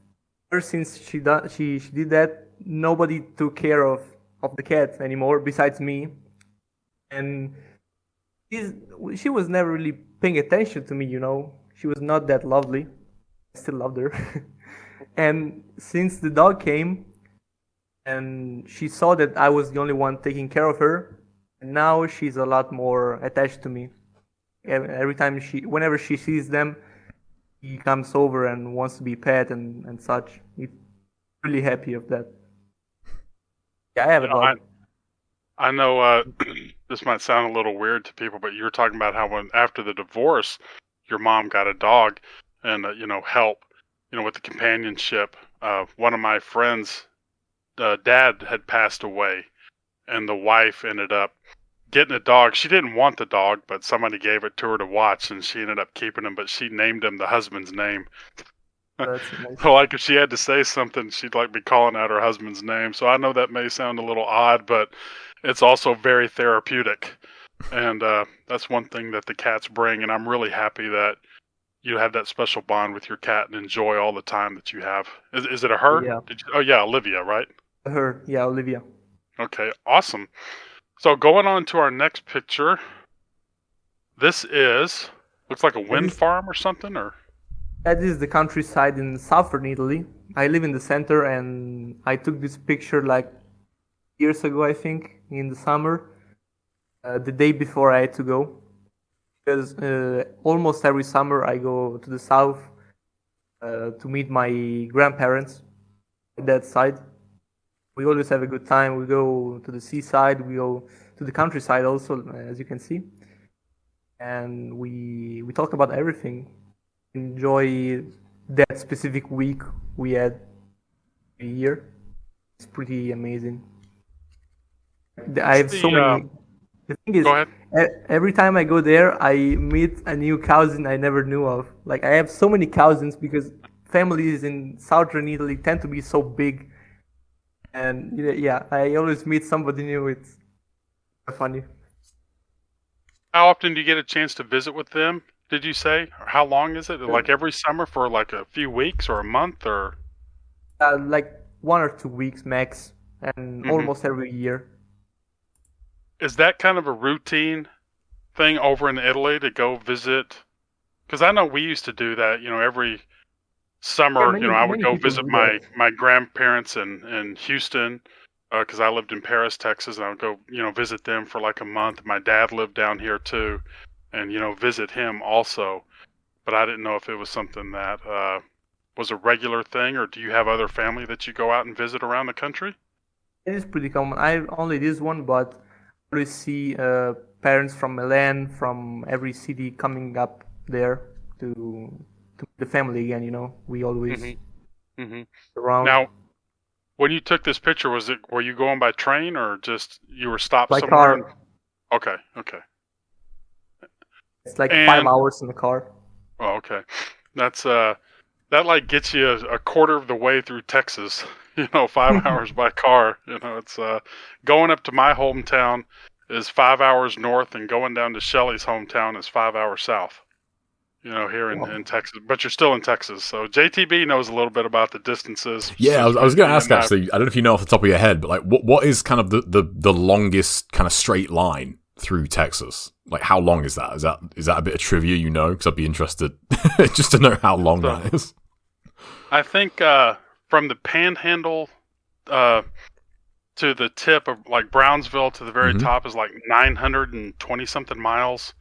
ever since she did that, nobody took care of the cat anymore besides me, and she was never really paying attention to me. She was not that lovely. I still loved her. And since the dog came, and she saw that I was the only one taking care of her, and now she's a lot more attached to me. Every time whenever she sees them, he comes over and wants to be pet and such. He's really happy of that. Yeah, I have a dog. I know this might sound a little weird to people, but you were talking about how after the divorce, your mom got a dog and, help, with the companionship. One of my friends' dad had passed away, and the wife ended up getting a dog. She didn't want the dog, but somebody gave it to her to watch, and she ended up keeping him, but she named him the husband's name. That's nice. So, like, if she had to say something, she'd, like, be calling out her husband's name. So I know that may sound a little odd, but it's also very therapeutic. And that's one thing that the cats bring, and I'm really happy that you have that special bond with your cat and enjoy all the time that you have. Is it a her? Yeah. Olivia, right? Her, yeah, Olivia. Okay, awesome. So going on to our next picture, this looks like a wind farm or something, or? That is the countryside in southern Italy. I live in the center, and I took this picture like years ago, I think, in the summer, the day before I had to go. Because almost every summer I go to the south to meet my grandparents at that side. We always have a good time. We go to the seaside, we go to the countryside also, as you can see. And we talk about everything. Enjoy that specific week we had a year. It's pretty amazing. I have so many. The thing is, Go ahead. every time I go there, I meet a new cousin I never knew of. Like I have so many cousins because families in southern Italy tend to be so big, and yeah, I always meet somebody new. It's funny. How often do you get a chance to visit with them? Did you say? Or how long is it? Like every summer for like a few weeks or a month or? Like 1 or 2 weeks max, and almost every year. Is that kind of a routine thing over in Italy to go visit? Because I know we used to do that. Every summer, I would go visit my grandparents in Houston because I lived in Paris, Texas, and I would go, visit them for like a month. My dad lived down here too, and visit him also. But I didn't know if it was something that was a regular thing, or do you have other family that you go out and visit around the country? It is pretty common. I have only this one, but I always see parents from Milan, from every city coming up there to the family again. We always around. Now, when you took this picture, were you going by train or just you were stopped by somewhere? car. Okay. It's like 5 hours in the car. Oh, okay. That's that like gets you a quarter of the way through Texas. 5 hours by car. It's going up to my hometown is 5 hours north, and going down to Shelly's hometown is 5 hours south. Here in Texas, but you're still in Texas. So JTB knows a little bit about the distances. Yeah, I was going to ask actually. I don't know if you know off the top of your head, but like, what is kind of the longest kind of straight line through Texas? Like, how long is that? Is that a bit of trivia? Because I'd be interested just to know how long that is. I think from the Panhandle to the tip of like Brownsville to the very top is like 920 something miles.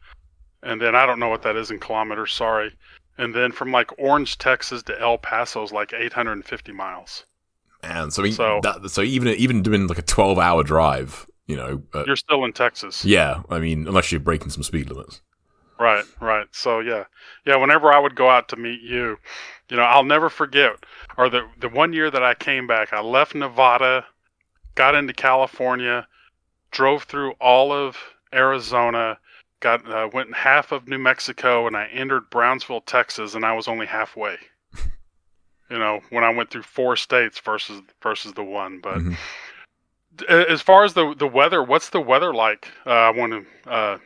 And then I don't know what that is in kilometers, sorry. And then from like Orange, Texas to El Paso is like 850 miles. And so even doing like a 12-hour drive, you're still in Texas. Yeah, unless you're breaking some speed limits. Right. So yeah. Whenever I would go out to meet you, I'll never forget. Or the one year that I came back, I left Nevada, got into California, drove through all of Arizona, went half of New Mexico, and I entered Brownsville, Texas, and I was only halfway. When I went through 4 states versus the one. But as far as the weather, what's the weather like? I want to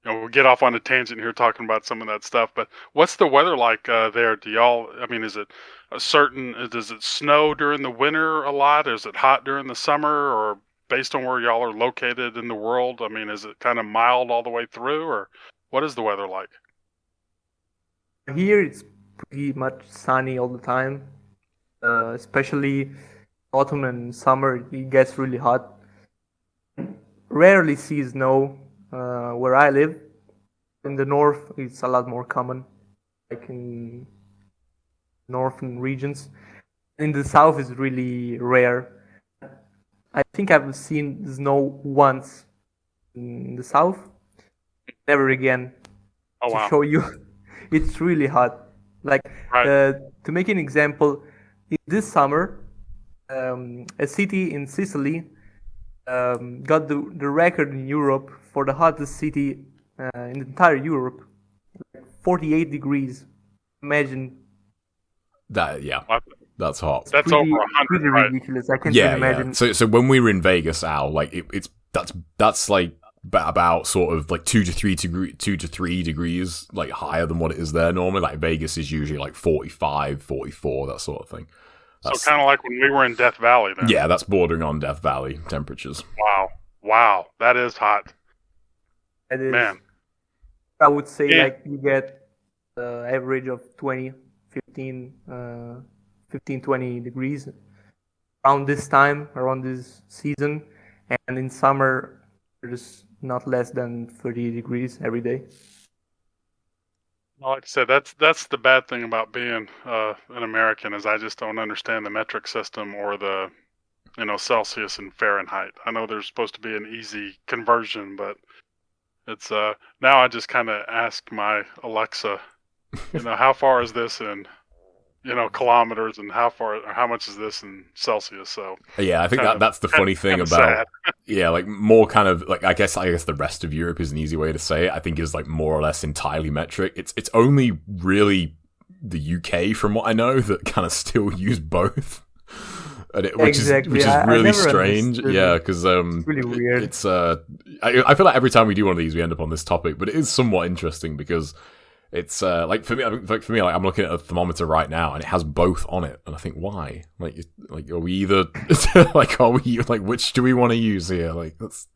we'll get off on a tangent here talking about some of that stuff, but what's the weather like there? Do y'all, is it does it snow during the winter a lot? Is it hot during the summer? Or based on where y'all are located in the world, is it kind of mild all the way through, or what is the weather like? Here it's pretty much sunny all the time, especially autumn and summer. It gets really hot. Rarely see snow where I live. In the north, it's a lot more common, like in northern regions. In the south, it's really rare. I think I've seen snow once in the south. Never again. Oh, wow. To show you, it's really hot. Like, to make an example, in this summer, a city in Sicily got the record in Europe for the hottest city in the entire Europe, like 48 degrees. Imagine that. Yeah, that's hot. That's over 100. Pretty ridiculous. I can't even imagine. Yeah. So when we were in Vegas, Al, like that's like about sort of like 2 to 3 degrees like higher than what it is there normally. Like Vegas is usually like 45, 44, that sort of thing. So kind of like when we were in Death Valley then. Yeah, that's bordering on Death Valley temperatures. Wow, that is hot. It is. Man. I would say like you get average of 15, 20 degrees around this time, around this season. and in summer there's not less than 30 degrees every day. Like I said, that's the bad thing about being an American is I just don't understand the metric system or the Celsius and Fahrenheit. I know there's supposed to be an easy conversion, but it's now I just kind of ask my Alexa, how far is this in kilometers, and how much is this in Celsius? So yeah, I think that's the funny thing about yeah, like more kind of like I guess the rest of Europe is an easy way to say it. I think is like more or less entirely metric. It's only really the UK, from what I know, that kind of still use both. Which is really strange. Yeah, because it's really weird. It's I feel like every time we do one of these, we end up on this topic, but it is somewhat interesting because it's like for me, like I'm looking at a thermometer right now, and it has both on it, and I think why? Like are we either which do we want to use here? Like that's.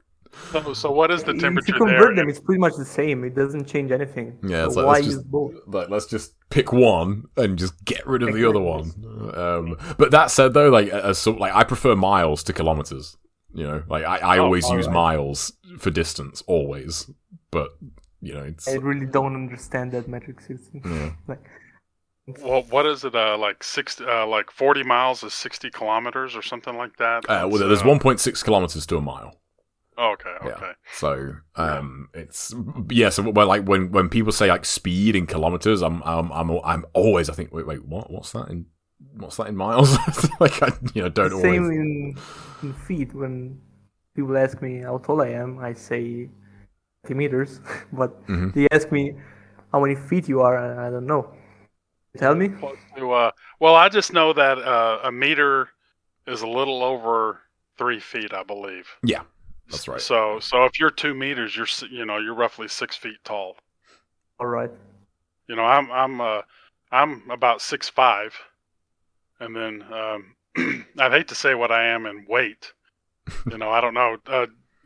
So what is the temperature there? If you convert them, it's pretty much the same. It doesn't change anything. Yeah, it's so like, why use both? Like, let's just pick one and just get rid of the other one. But that said, though, like I prefer miles to kilometers. Like I always use miles for distance, always. But it's. I really don't understand that metric system. Yeah. Well, what is it? Like 40 miles is 60 kilometers or something like that. Well, there's 1.6 kilometers to a mile. Okay. Yeah. So, it's So when people say like speed in kilometers, I'm always I think wait what's that in miles? Like I don't always. Same in feet. When people ask me how tall I am, I say 30 meters, but they ask me how many feet you are, and I don't know. Tell me. Well, I just know that a meter is a little over 3 feet, I believe. Yeah. That's right. So if you're 2 meters, you're roughly 6 feet tall. All right. I'm about 6'5", and then I'd hate to say what I am in weight. I don't know.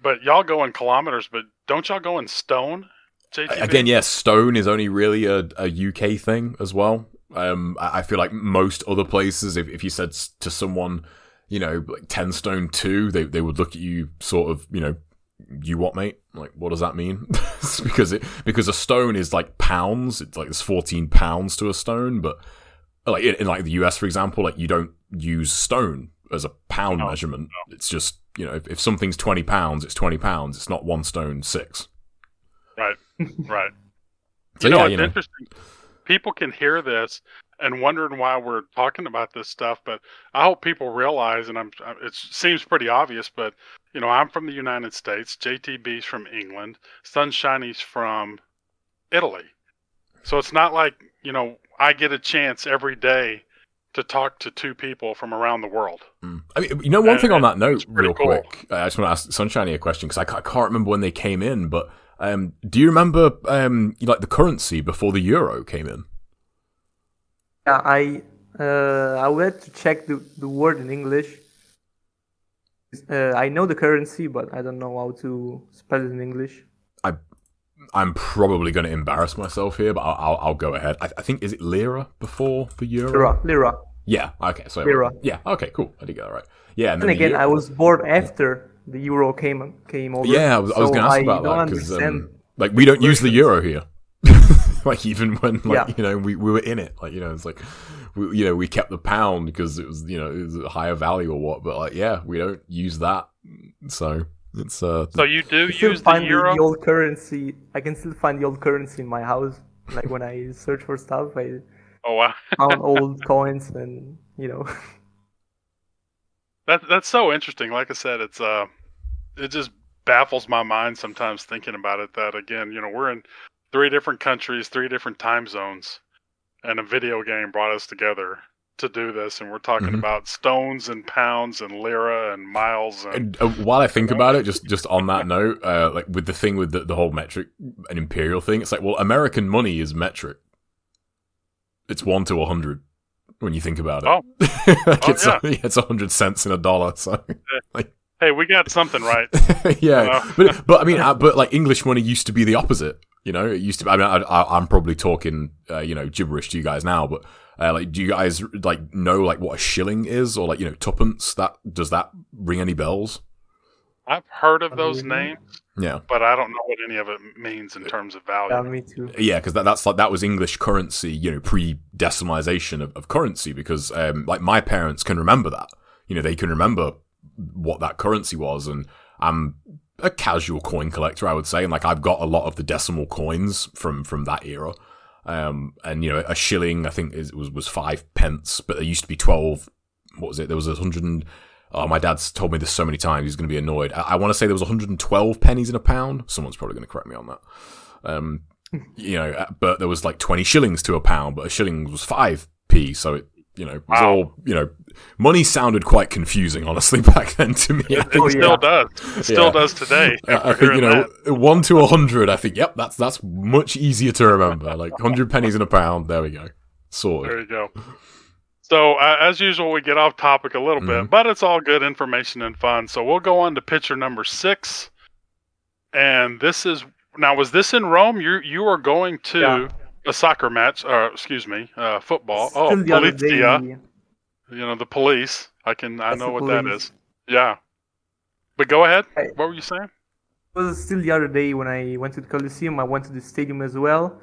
But y'all go in kilometers, but don't y'all go in stone? JTB? Again, yes. Stone is only really a UK thing as well. I feel like most other places, if you said to someone, like 10 stone 2, they would look at you sort of, you what, mate? Like, what does that mean? because a stone is like pounds. It's like there's 14 pounds to a stone, but like in like the US, for example, like you don't use stone as a pound measurement. No. It's just, if something's 20 pounds, it's 20 pounds. It's not 1 stone 6. Right. So it's interesting. People can hear this and wondering why we're talking about this stuff, but I hope people realize, and it seems pretty obvious, but I'm from the United States, JTB's from England, Sunshiny's from Italy. So it's not like, I get a chance every day to talk to 2 people from around the world. I mean, one thing on that note, real quick, I just want to ask Sunshiny a question, because I can't remember when they came in, but do you remember like the currency before the euro came in? Yeah, I would have to check the word in English. I know the currency, but I don't know how to spell it in English. I'm probably going to embarrass myself here, but I'll go ahead. I think, is it lira before the euro? Lira. Yeah. Okay. So lira. Yeah. Okay. Cool. I did get that right. Yeah. And again, I was born after the euro came over. Yeah, I was going to ask about that because like we don't use the euro here. Like even when we were in it, like it's like we kept the pound because it was it was a higher value or what, but like we don't use that, so it's so you do use the euro. The old currency. I can still find the old currency in my house. Like when I search for stuff, I found old coins and That's so interesting. Like I said, it's it just baffles my mind sometimes thinking about it. That again, we're in 3 different countries, 3 different time zones, and a video game brought us together to do this, and we're talking about stones and pounds and lira and miles. And while I think about it, just on that note, like with the thing with the whole metric and imperial thing, it's like, well, American money is metric. It's 1 to 100 when you think about it. It's 100 cents in a dollar. So, hey, we got something right. Yeah, but I mean, but like English money used to be the opposite. It used to be, I mean, I'm probably talking, gibberish to you guys now, but, like, do you guys, like, know, like, what a shilling is? Or, like, tuppence? Does that ring any bells? I've heard of those names, Yeah. but I don't know what any of it means in terms of value. Yeah, me too. Yeah, because that was English currency, pre-decimalization of currency. Because like my parents can remember that, they can remember what that currency was, and I'm a casual coin collector, I would say, and like I've got a lot of the decimal coins from that era. And a shilling I think was 5 pence, but there used to be 12. What was it? There was 100. My dad's told me this so many times he's going to be annoyed. I want to say there was 112 pennies in a pound. Someone's probably going to correct me on that. But there was like 20 shillings to a pound, but a shilling was 5p, so it it was all money sounded quite confusing, honestly, back then to me. It still does. It still does today. I think 1 to 100. I think that's much easier to remember. Like 100 pennies in a pound. There we go. Sorted. There you go. So as usual, we get off topic a little bit, but it's all good information and fun. So we'll go on to picture number 6, and this is now. Was this in Rome? You are going to a soccer match, football. Still the other Polizia. day. The police. I know what that police. is. Yeah. But go ahead. What were you saying? It was still the other day when I went to the Coliseum. I went to the stadium as well,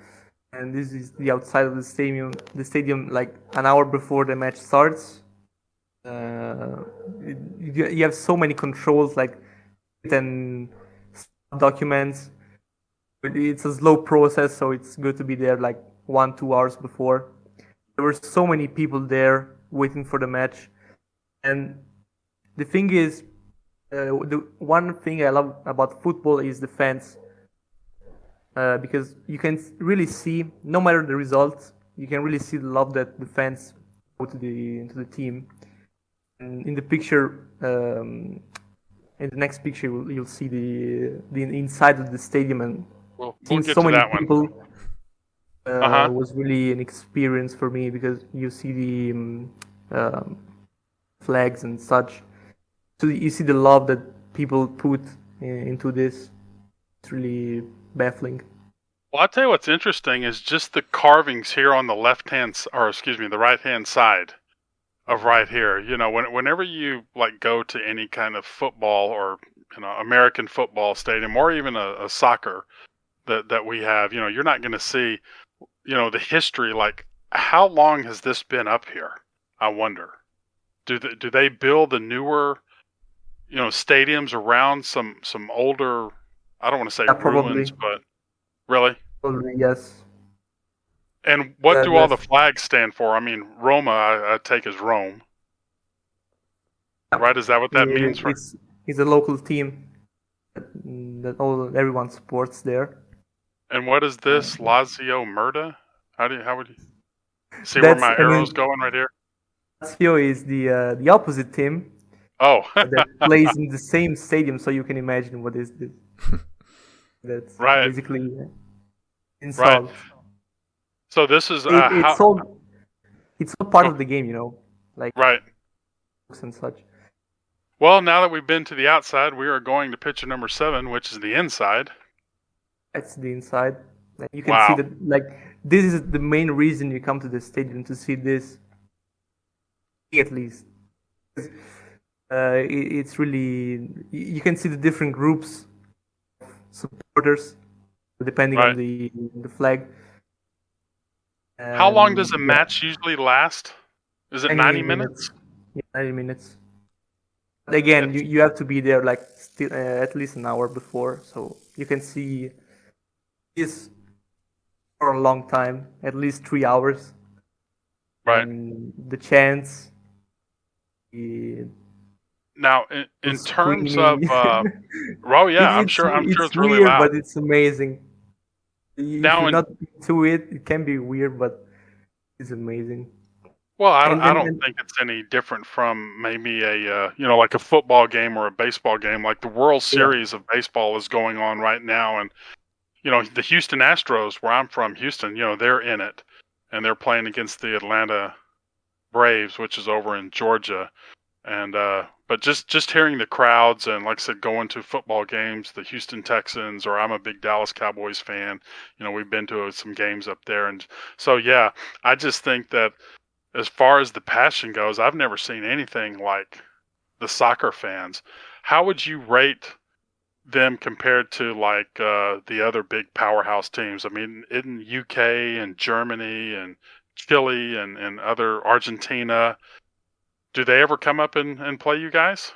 and this is the outside of the stadium. The stadium, like an hour before the match starts. You have so many controls, like and documents. But it's a slow process, so it's good to be there like 1-2 hours before. There were so many people there waiting for the match, and the thing is, the one thing I love about football is the fans, because you can really see, no matter the result, you can really see the love that the fans put into the team. And in the picture, in the next picture, you'll see the inside of the stadium, and we'll seeing get so to many that people one. was really an experience for me, because you see the flags and such. So you see the love that people put into this. It's really baffling. Well, I'll tell you what's interesting is just the carvings here on the the right-hand side of right here. Whenever you go to any kind of football or American football stadium, or even a soccer that we have, you're not going to see the history. Like, how long has this been up here? I wonder. Do they build the newer stadiums around some older, I don't want to say ruins, but really? Probably, yes. And what do all the flags stand for? I mean, Roma, I take as Rome. Right? Is that what that means? It's a local team that everyone supports there. And what is this? Lazio Merda? How would you see where my arrow's going right here? Lazio is the opposite team. Oh. That plays in the same stadium, so you can imagine what is this. That's basically insult. Right. So this is it's all part of the game, like right and such. Well, now that we've been to the outside, we are going to picture number 7, which is the inside. That's the inside. You can see that, this is the main reason you come to the stadium, to see this, at least. It's really, you can see the different groups of supporters depending on the flag. How long does a match usually last? Is it 90 minutes? Yeah, 90 minutes. But again, you have to be there still at least an hour before, so you can see this for a long time, at least 3 hours. Right. And the chants. Now, in terms of, I'm sure it's really weird, loud. But it's amazing. If you're not into it, it can be weird, but it's amazing. Well, I don't think it's any different from maybe a like a football game or a baseball game. Like the World Series of baseball is going on right now, and the Houston Astros, where I'm from, Houston, they're in it, and they're playing against the Atlanta Braves, which is over in Georgia. And but just hearing the crowds, and like I said, going to football games, the Houston Texans, or I'm a big Dallas Cowboys fan. We've been to some games up there, and so I just think that as far as the passion goes, I've never seen anything like the soccer fans. how would you rate them compared to like the other big powerhouse teams? I mean, in UK and Germany and Chile and other Argentina, do they ever come up and play you guys?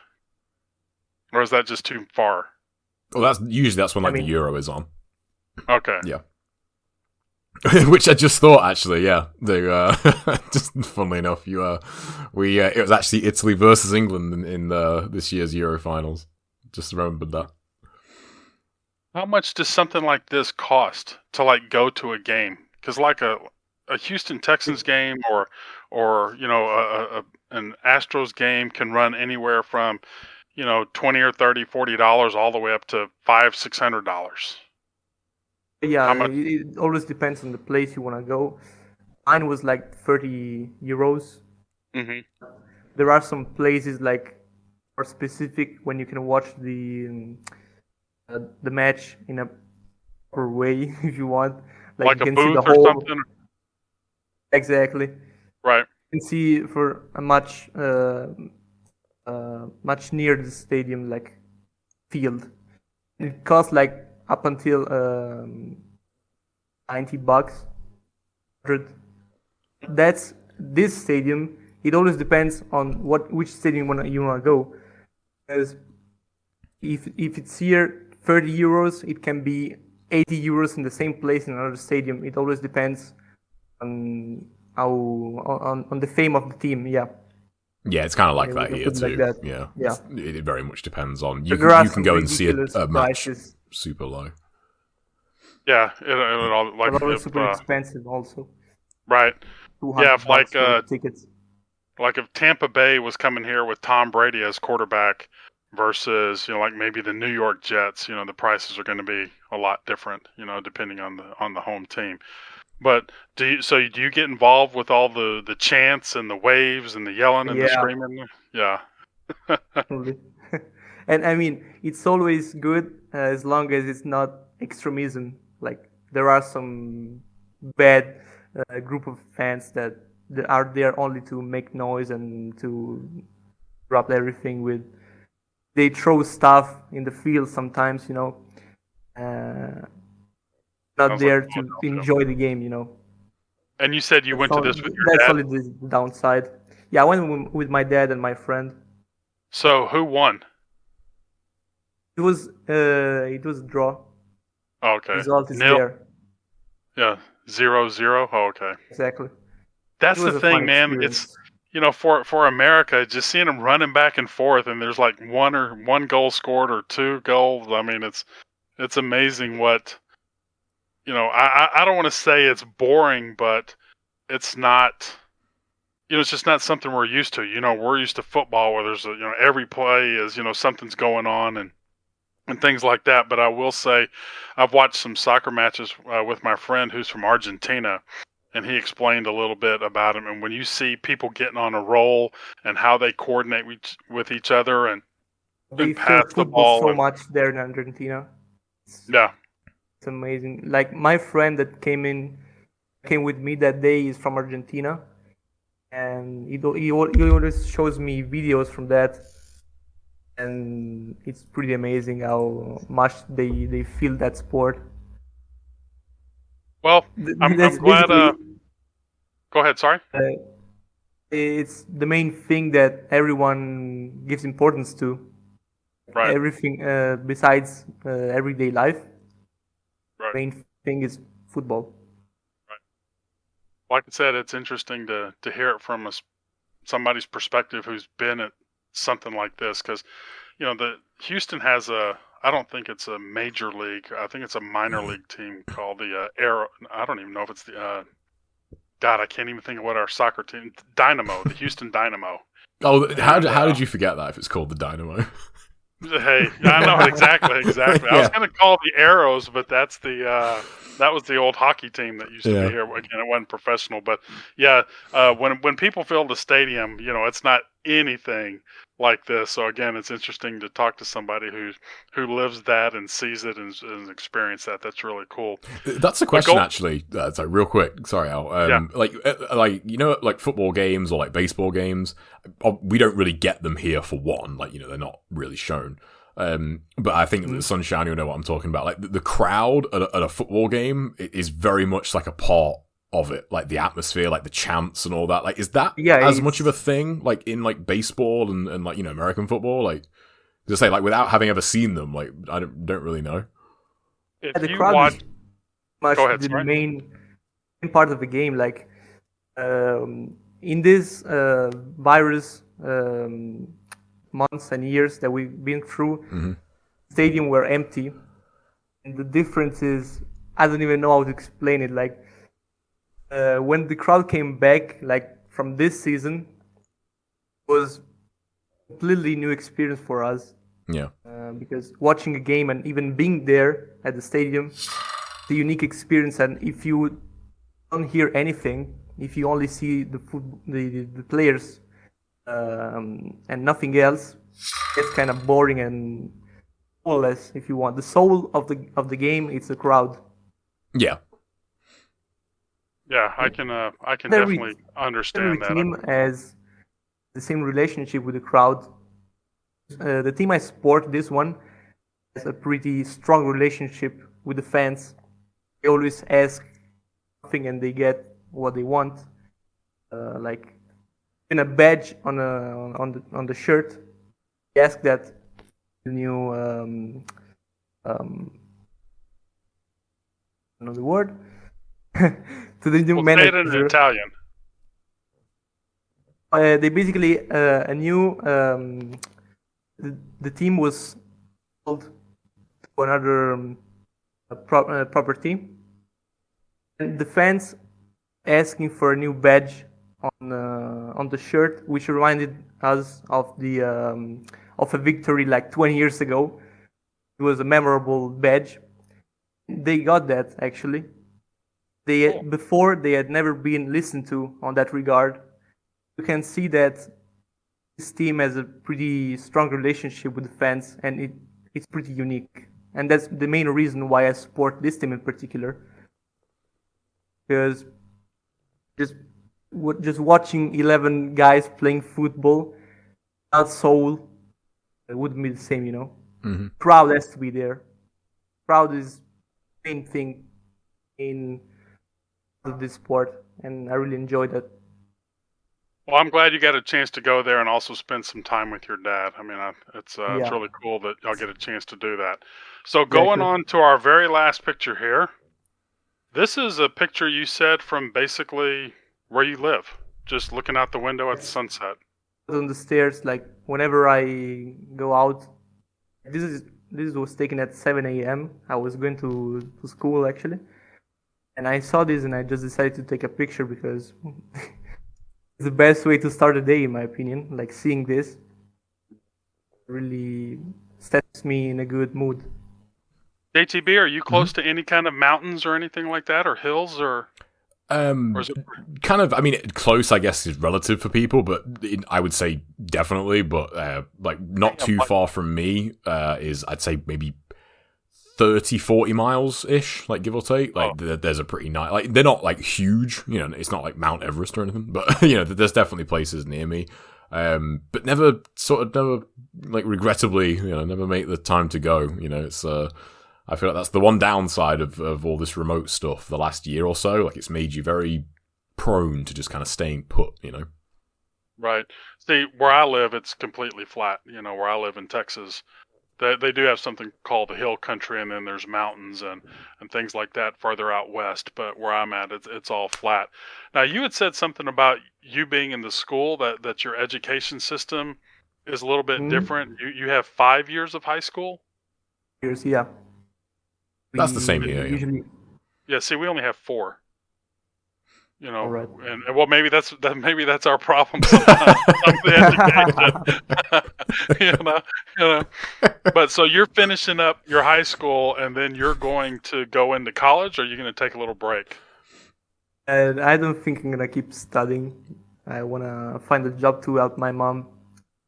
Or is that just too far? Well, that's when like the Euro is on. Okay. Yeah. Which I just thought, actually, yeah. They just funnily enough, it was actually Italy versus England in this year's Euro finals. Just remembered that. How much does something like this cost to like go to a game? Because like a Houston Texans game or you know an Astros game can run anywhere from, you know, $20 or $30, $40 all the way up to $500-$600. Yeah, it always depends on the place you want to go. Mine was like 30 euros. Mm-hmm. There are some places like more specific when you can watch the match in a proper way if you want. Like you a can booth see the or whole... something? Exactly. Right. You can see for a much near the stadium like field. It costs like up until $90. That's this stadium. It always depends on which stadium you wanna go. Because if it's here 30 euros, it can be 80 euros in the same place in another stadium. It always depends on on the fame of the team. Yeah. Yeah, it's kind of like that here too. Like that. Yeah. It very much depends on you can go and see a match super low. Yeah, it all like but super expensive also. Right. Yeah, if like tickets. Like if Tampa Bay was coming here with Tom Brady as quarterback versus, you know, like maybe the New York Jets, you know, the prices are going to be a lot different, you know, depending on the home team. But do you get involved with all the chants and the waves and the yelling and the screaming? Yeah. And I mean, it's always good as long as it's not extremism. Like there are some bad group of fans that are there only to make noise and to drop everything with. They throw stuff in the field sometimes, you know. Not there to enjoy the game, you know. And you said you went to this with your dad? That's only the downside. Yeah, I went with my dad and my friend. So who won? It was a draw. Oh, okay. Result is there. Yeah, 0-0. Oh, okay. Exactly. That's the thing, man. Experience. It's, you know, for America, just seeing them running back and forth, and there's like one goal scored or 2 goals. I mean, it's amazing what, you know. I don't want to say it's boring, but it's not. You know, it's just not something we're used to. You know, we're used to football where there's every play is, you know, something's going on and things like that. But I will say, I've watched some soccer matches with my friend who's from Argentina. And he explained a little bit about him. And when you see people getting on a roll and how they coordinate with each other and pass the ball. So much there in Argentina. It's amazing. Like my friend that came with me that day is from Argentina. And he always shows me videos from that. And it's pretty amazing how much they feel that sport. Well, I'm glad. Go ahead. Sorry. It's the main thing that everyone gives importance to. Right. Everything besides everyday life. Right. The main thing is football. Right. Like I said, it's interesting to hear it from somebody's perspective who's been at something like this, because you know the Houston has I don't think it's a major league. I think it's a minor league team called the Arrow. I don't even know if it's the God. I can't even think of what our soccer team. Dynamo, the Houston Dynamo. Oh, how did you forget that? If it's called the Dynamo. Hey, I know exactly. Yeah. I was going to call it the Arrows, but that's the That was the old hockey team that used to be here. Again, it wasn't professional, but yeah, when people fill the stadium, it's not anything like this. So again, it's interesting to talk to somebody who lives that and sees it and experienced that. That's really cool. That's a question, actually. Sorry, real quick. Sorry, Al. Like football games or like baseball games, we don't really get them here for one. Like, they're not really shown. But I think the Sunshiny will know what I'm talking about. Like the crowd at a football game is very much like a part of it, like the atmosphere, like the chants and all that. Like, is that as much of a thing, like in like baseball and like American football? Like, just say like without having ever seen them, like I don't really know. The crowd is much the main part of the game. Like in this virus. Months and years that we've been through, stadium were empty, and the difference is I don't even know how to explain it. Like when the crowd came back, like from this season, it was a completely new experience for us. Yeah. Because watching a game and even being there at the stadium, the unique experience. And if you don't hear anything, if you only see the players. And nothing else, it's kind of boring and soulless. If you want the soul of the game, it's the crowd. Yeah, I can definitely understand that. Every team has the same relationship with the crowd. The team I support, this one, has a pretty strong relationship with the fans. They always ask something and they get what they want. Like. In a badge on the shirt, he asked that the new I don't know the word to the new manager. Say it in Italian. They basically a new the team was sold to another property, and the fans asking for a new badge on the shirt, which reminded us of a victory like 20 years ago. It was a memorable badge. They got that actually. Before they had never been listened to on that regard. You can see that this team has a pretty strong relationship with the fans, and it's pretty unique. And that's the main reason why I support this team in particular. Because just watching 11 guys playing football without soul, it wouldn't be the same, Crowd has to be there. Crowd is the main thing in this sport, and I really enjoy that. Well, I'm glad you got a chance to go there and also spend some time with your dad. I mean, it's really cool that y'all get a chance to do that. So going on to our very last picture here. This is a picture you said from basically where you live, just looking out the window at the sunset. On the stairs, like whenever I go out, this was taken at 7 a.m. I was going to school actually, and I saw this and I just decided to take a picture because it's the best way to start a day, in my opinion. Like seeing this really sets me in a good mood. JTB, are you close to any kind of mountains or anything like that, or hills, or is it... kind of? I mean, close, I guess, is relative for people, but I would say definitely. But like, not too far from me is, I'd say, maybe 30, 40 miles ish, like give or take. Like, there's a pretty nice. Like, they're not like huge, it's not like Mount Everest or anything, but there's definitely places near me. But never like regrettably, never make the time to go. It's I feel like that's the one downside of all this remote stuff the last year or so. Like, it's made you very prone to just kind of staying put, Right. See, where I live, it's completely flat. Where I live in Texas, they do have something called the hill country, and then there's mountains and things like that farther out west. But where I'm at, it's all flat. Now, you had said something about you being in the school, that your education system is a little bit different. You have 5 years of high school? Years, yeah. That's the same here. Yeah, see, we only have 4. You know, All right. and well, maybe that's our problem sometimes. Some of the education. you know. But so you're finishing up your high school, and then you're going to go into college, or are you going to take a little break? And I don't think I'm gonna keep studying. I wanna find a job to help my mom.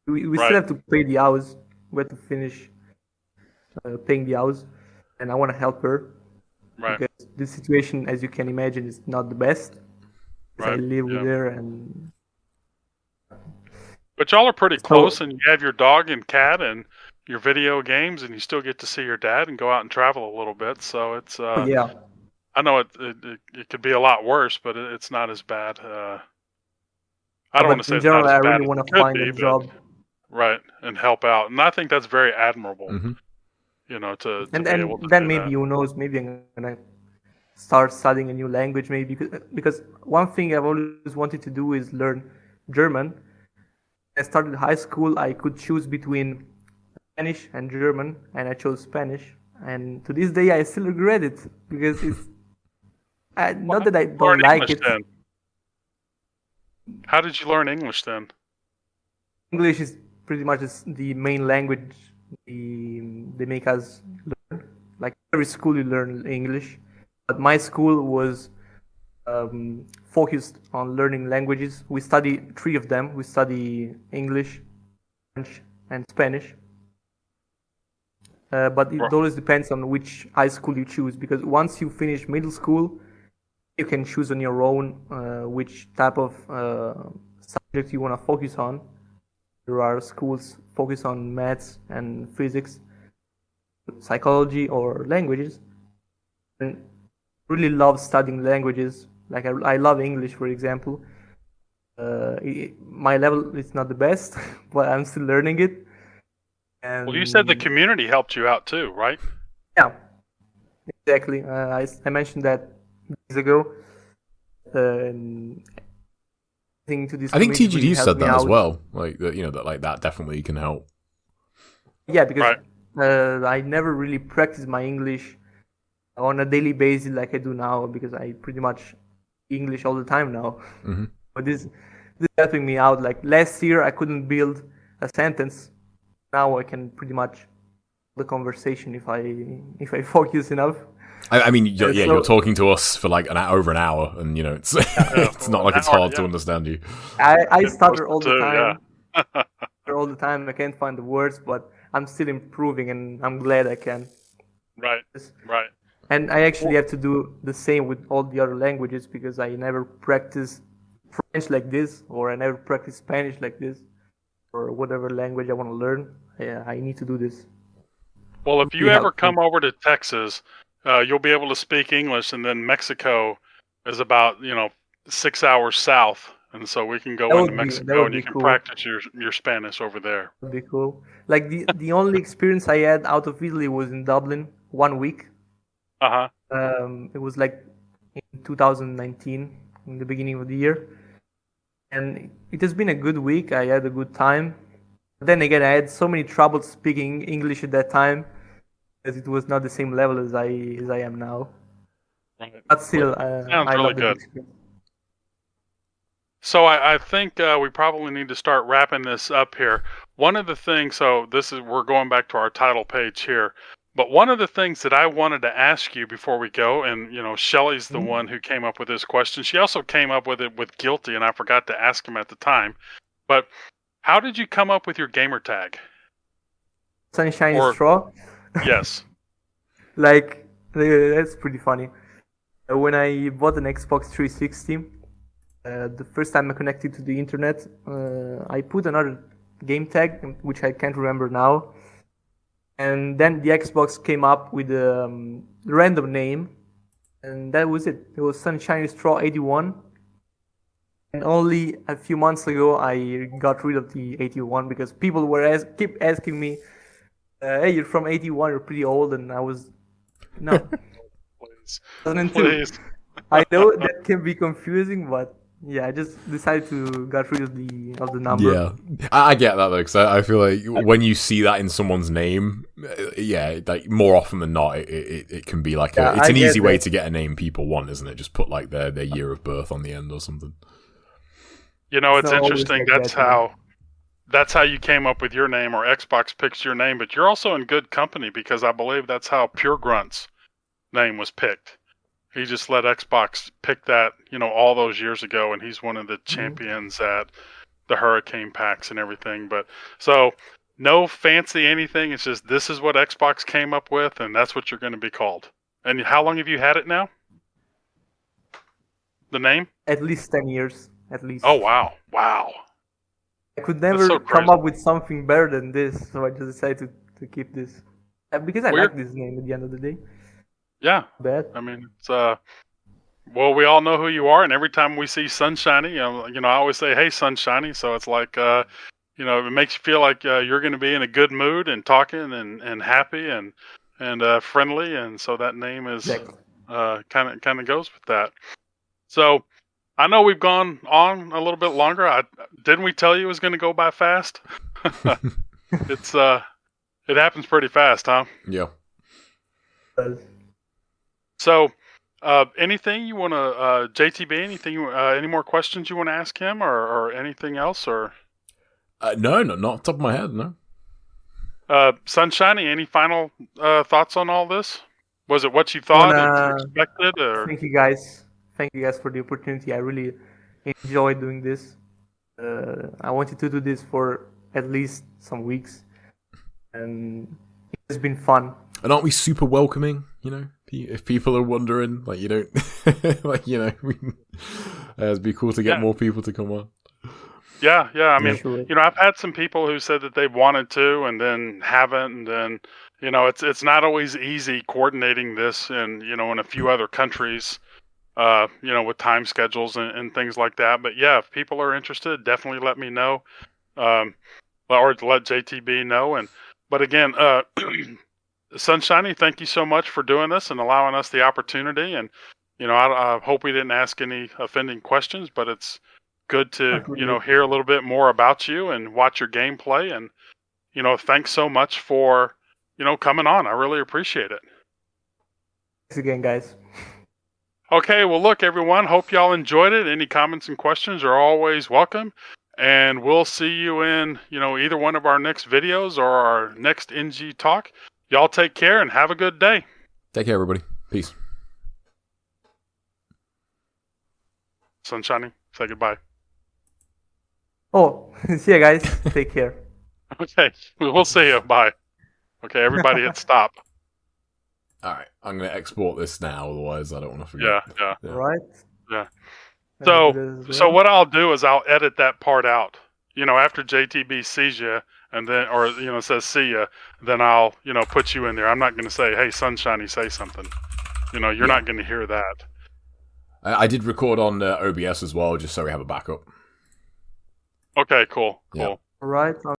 We still Right. have to pay the house. We have to finish paying the house, and I wanna help her Right. because the situation, as you can imagine, is not the best. 'Cause I Right. live with Yeah. her, and But y'all are pretty So- close, and you have your dog and cat and your video games, and you still get to see your dad and go out and travel a little bit. So it's yeah. I know it could be a lot worse, but it's not as bad. I don't want to But say in it's not general, as I bad really as wanna it could find be, a but job. right, and help out. And I think that's very admirable. hmm You know, to And be able to then do maybe that. who knows? Maybe I'm gonna start studying a new language. Maybe because one thing I've always wanted to do is learn German. I started high school. I could choose between Spanish and German, and I chose Spanish. And to this day, I still regret it because it's not that I Learn don't like English it. then. How did you learn English then? English is pretty much the main language they make us learn. Like every school, you learn English, but my school was focused on learning languages. We study three of them. We study English, French, and Spanish. But it Right. always depends on which high school you choose, because once you finish middle school, you can choose on your own which type of subject you want to focus on. There are schools focus on maths and physics, psychology, or languages. And really love studying languages. Like I love English, for example. My level is not the best, but I'm still learning it. And Well, you said the community helped you out too, right? yeah, exactly. I mentioned that days ago. To this I think community really TGD helped said me that as out. well. Like that, that definitely can help. Yeah, because Right. I never really practiced my English on a daily basis like I do now, because I pretty much English all the time now. hmm But this is helping me out. Like last year, I couldn't build a sentence. Now I can pretty much the conversation if I focus enough. I mean, you're, So- you're talking to us for like over an hour, and it's it's not like an it's hour, hard to yeah. understand you. I Getting stutter close all to the two, time. yeah. All the time. I can't find the words, but I'm still improving, and I'm glad I can. Right. Right. And I actually have to do the same with all the other languages, because I never practice French like this, or I never practice Spanish like this, or whatever language I want to learn. Yeah, I need to do this. Well, if you Be ever helpful. come over to Texas, you'll be able to speak English, and then Mexico is about 6 hours south, and so we can go That into would be- that Mexico, would and you be can cool. practice your Spanish over there. That'd be cool. Like the only experience I had out of Italy was in Dublin, 1 week. Uh huh. It was like in 2019, in the beginning of the year, and it has been a good week. I had a good time. But then again, I had so many trouble speaking English at that time, as it was not the same level as I am now. Right. But still, Sounds I really love the good. experience. So I think we probably need to start wrapping this up here. One of the things, we're going back to our title page here, but one of the things that I wanted to ask you before we go, and Shelly's the one who came up with this question. She also came up with it with Guilty, and I forgot to ask him at the time. But how did you come up with your gamer tag? SunshinyStraw. Yes. Like that's pretty funny. When I bought an Xbox 360, the first time I connected to the internet, I put another game tag, which I can't remember now. And then the Xbox came up with a random name, and that was it. It was SunshinyStraw81. And only a few months ago, I got rid of the 81 because people were keep asking me, "Hey, you're from 81. You're pretty old." And I was, no, Please. 2002. Please. I know that can be confusing, but Yeah, I just decided to get rid of the number. Yeah, I get that though, because I feel like when you see that in someone's name, yeah, like more often than not, it can be like it's an easy way to get a name people want, isn't it? Just put like their year of birth on the end or something. You know, it's interesting. That's how you came up with your name, or Xbox picks your name. But you're also in good company, because I believe that's how Pure Grunt's name was picked. He just let Xbox pick that, all those years ago, and he's one of the champions at the Hurricane packs and everything. But so no fancy anything. It's just this is what Xbox came up with, and that's what you're going to be called. And how long have you had it now? The name? At least 10 years. At least. Oh wow! I could never come up with something better than this, so I just decided to keep this because I like this name. At the end of the day. Yeah. Bad. I mean, it's well, we all know who you are, and every time we see Sunshiny, I always say, "Hey, Sunshiny." So it's like, it makes you feel like you're going to be in a good mood and talking and happy and friendly, and so that name is kind of goes with that. So I know we've gone on a little bit longer. Didn't we tell you it was going to go by fast? It happens pretty fast, huh? Yeah. So, anything you want to, JTB? Anything? Any more questions you want to ask him, or anything else? Or no, not off the top of my head. No. Sunshiny, any final thoughts on all this? Was it what you thought and expected? Or? Thank you guys. Thank you guys for the opportunity. I really enjoyed doing this. I wanted to do this for at least some weeks, and it's been fun. And aren't we super welcoming? If people are wondering, like it'd be cool to get more people to come on. Yeah. I mean, I've had some people who said that they wanted to and then haven't, and then it's not always easy coordinating this, and in a few other countries. With time schedules and things like that. But yeah, if people are interested, definitely let me know, or let JTB know. But again, Sunshiny, thank you so much for doing this and allowing us the opportunity. And I hope we didn't ask any offending questions, but it's good to hear a little bit more about you and watch your gameplay. And thanks so much for coming on. I really appreciate it. Thanks again, guys. Okay, well, look, everyone, hope y'all enjoyed it. Any comments and questions are always welcome. And we'll see you in, either one of our next videos or our next NG Talk. Y'all take care and have a good day. Take care, everybody. Peace. Sunshiny, say goodbye. Oh, see you guys. Take care. Okay, we'll see you. Bye. Okay, everybody hit stop. All right, I'm going to export this now, otherwise I don't want to forget. Yeah. All right. Yeah. So what I'll do is I'll edit that part out. After JTB sees you, and then, or says see ya, then I'll put you in there. I'm not going to say, hey, Sunshiny, say something. You're not going to hear that. I did record on OBS as well, just so we have a backup. Okay, cool. All right.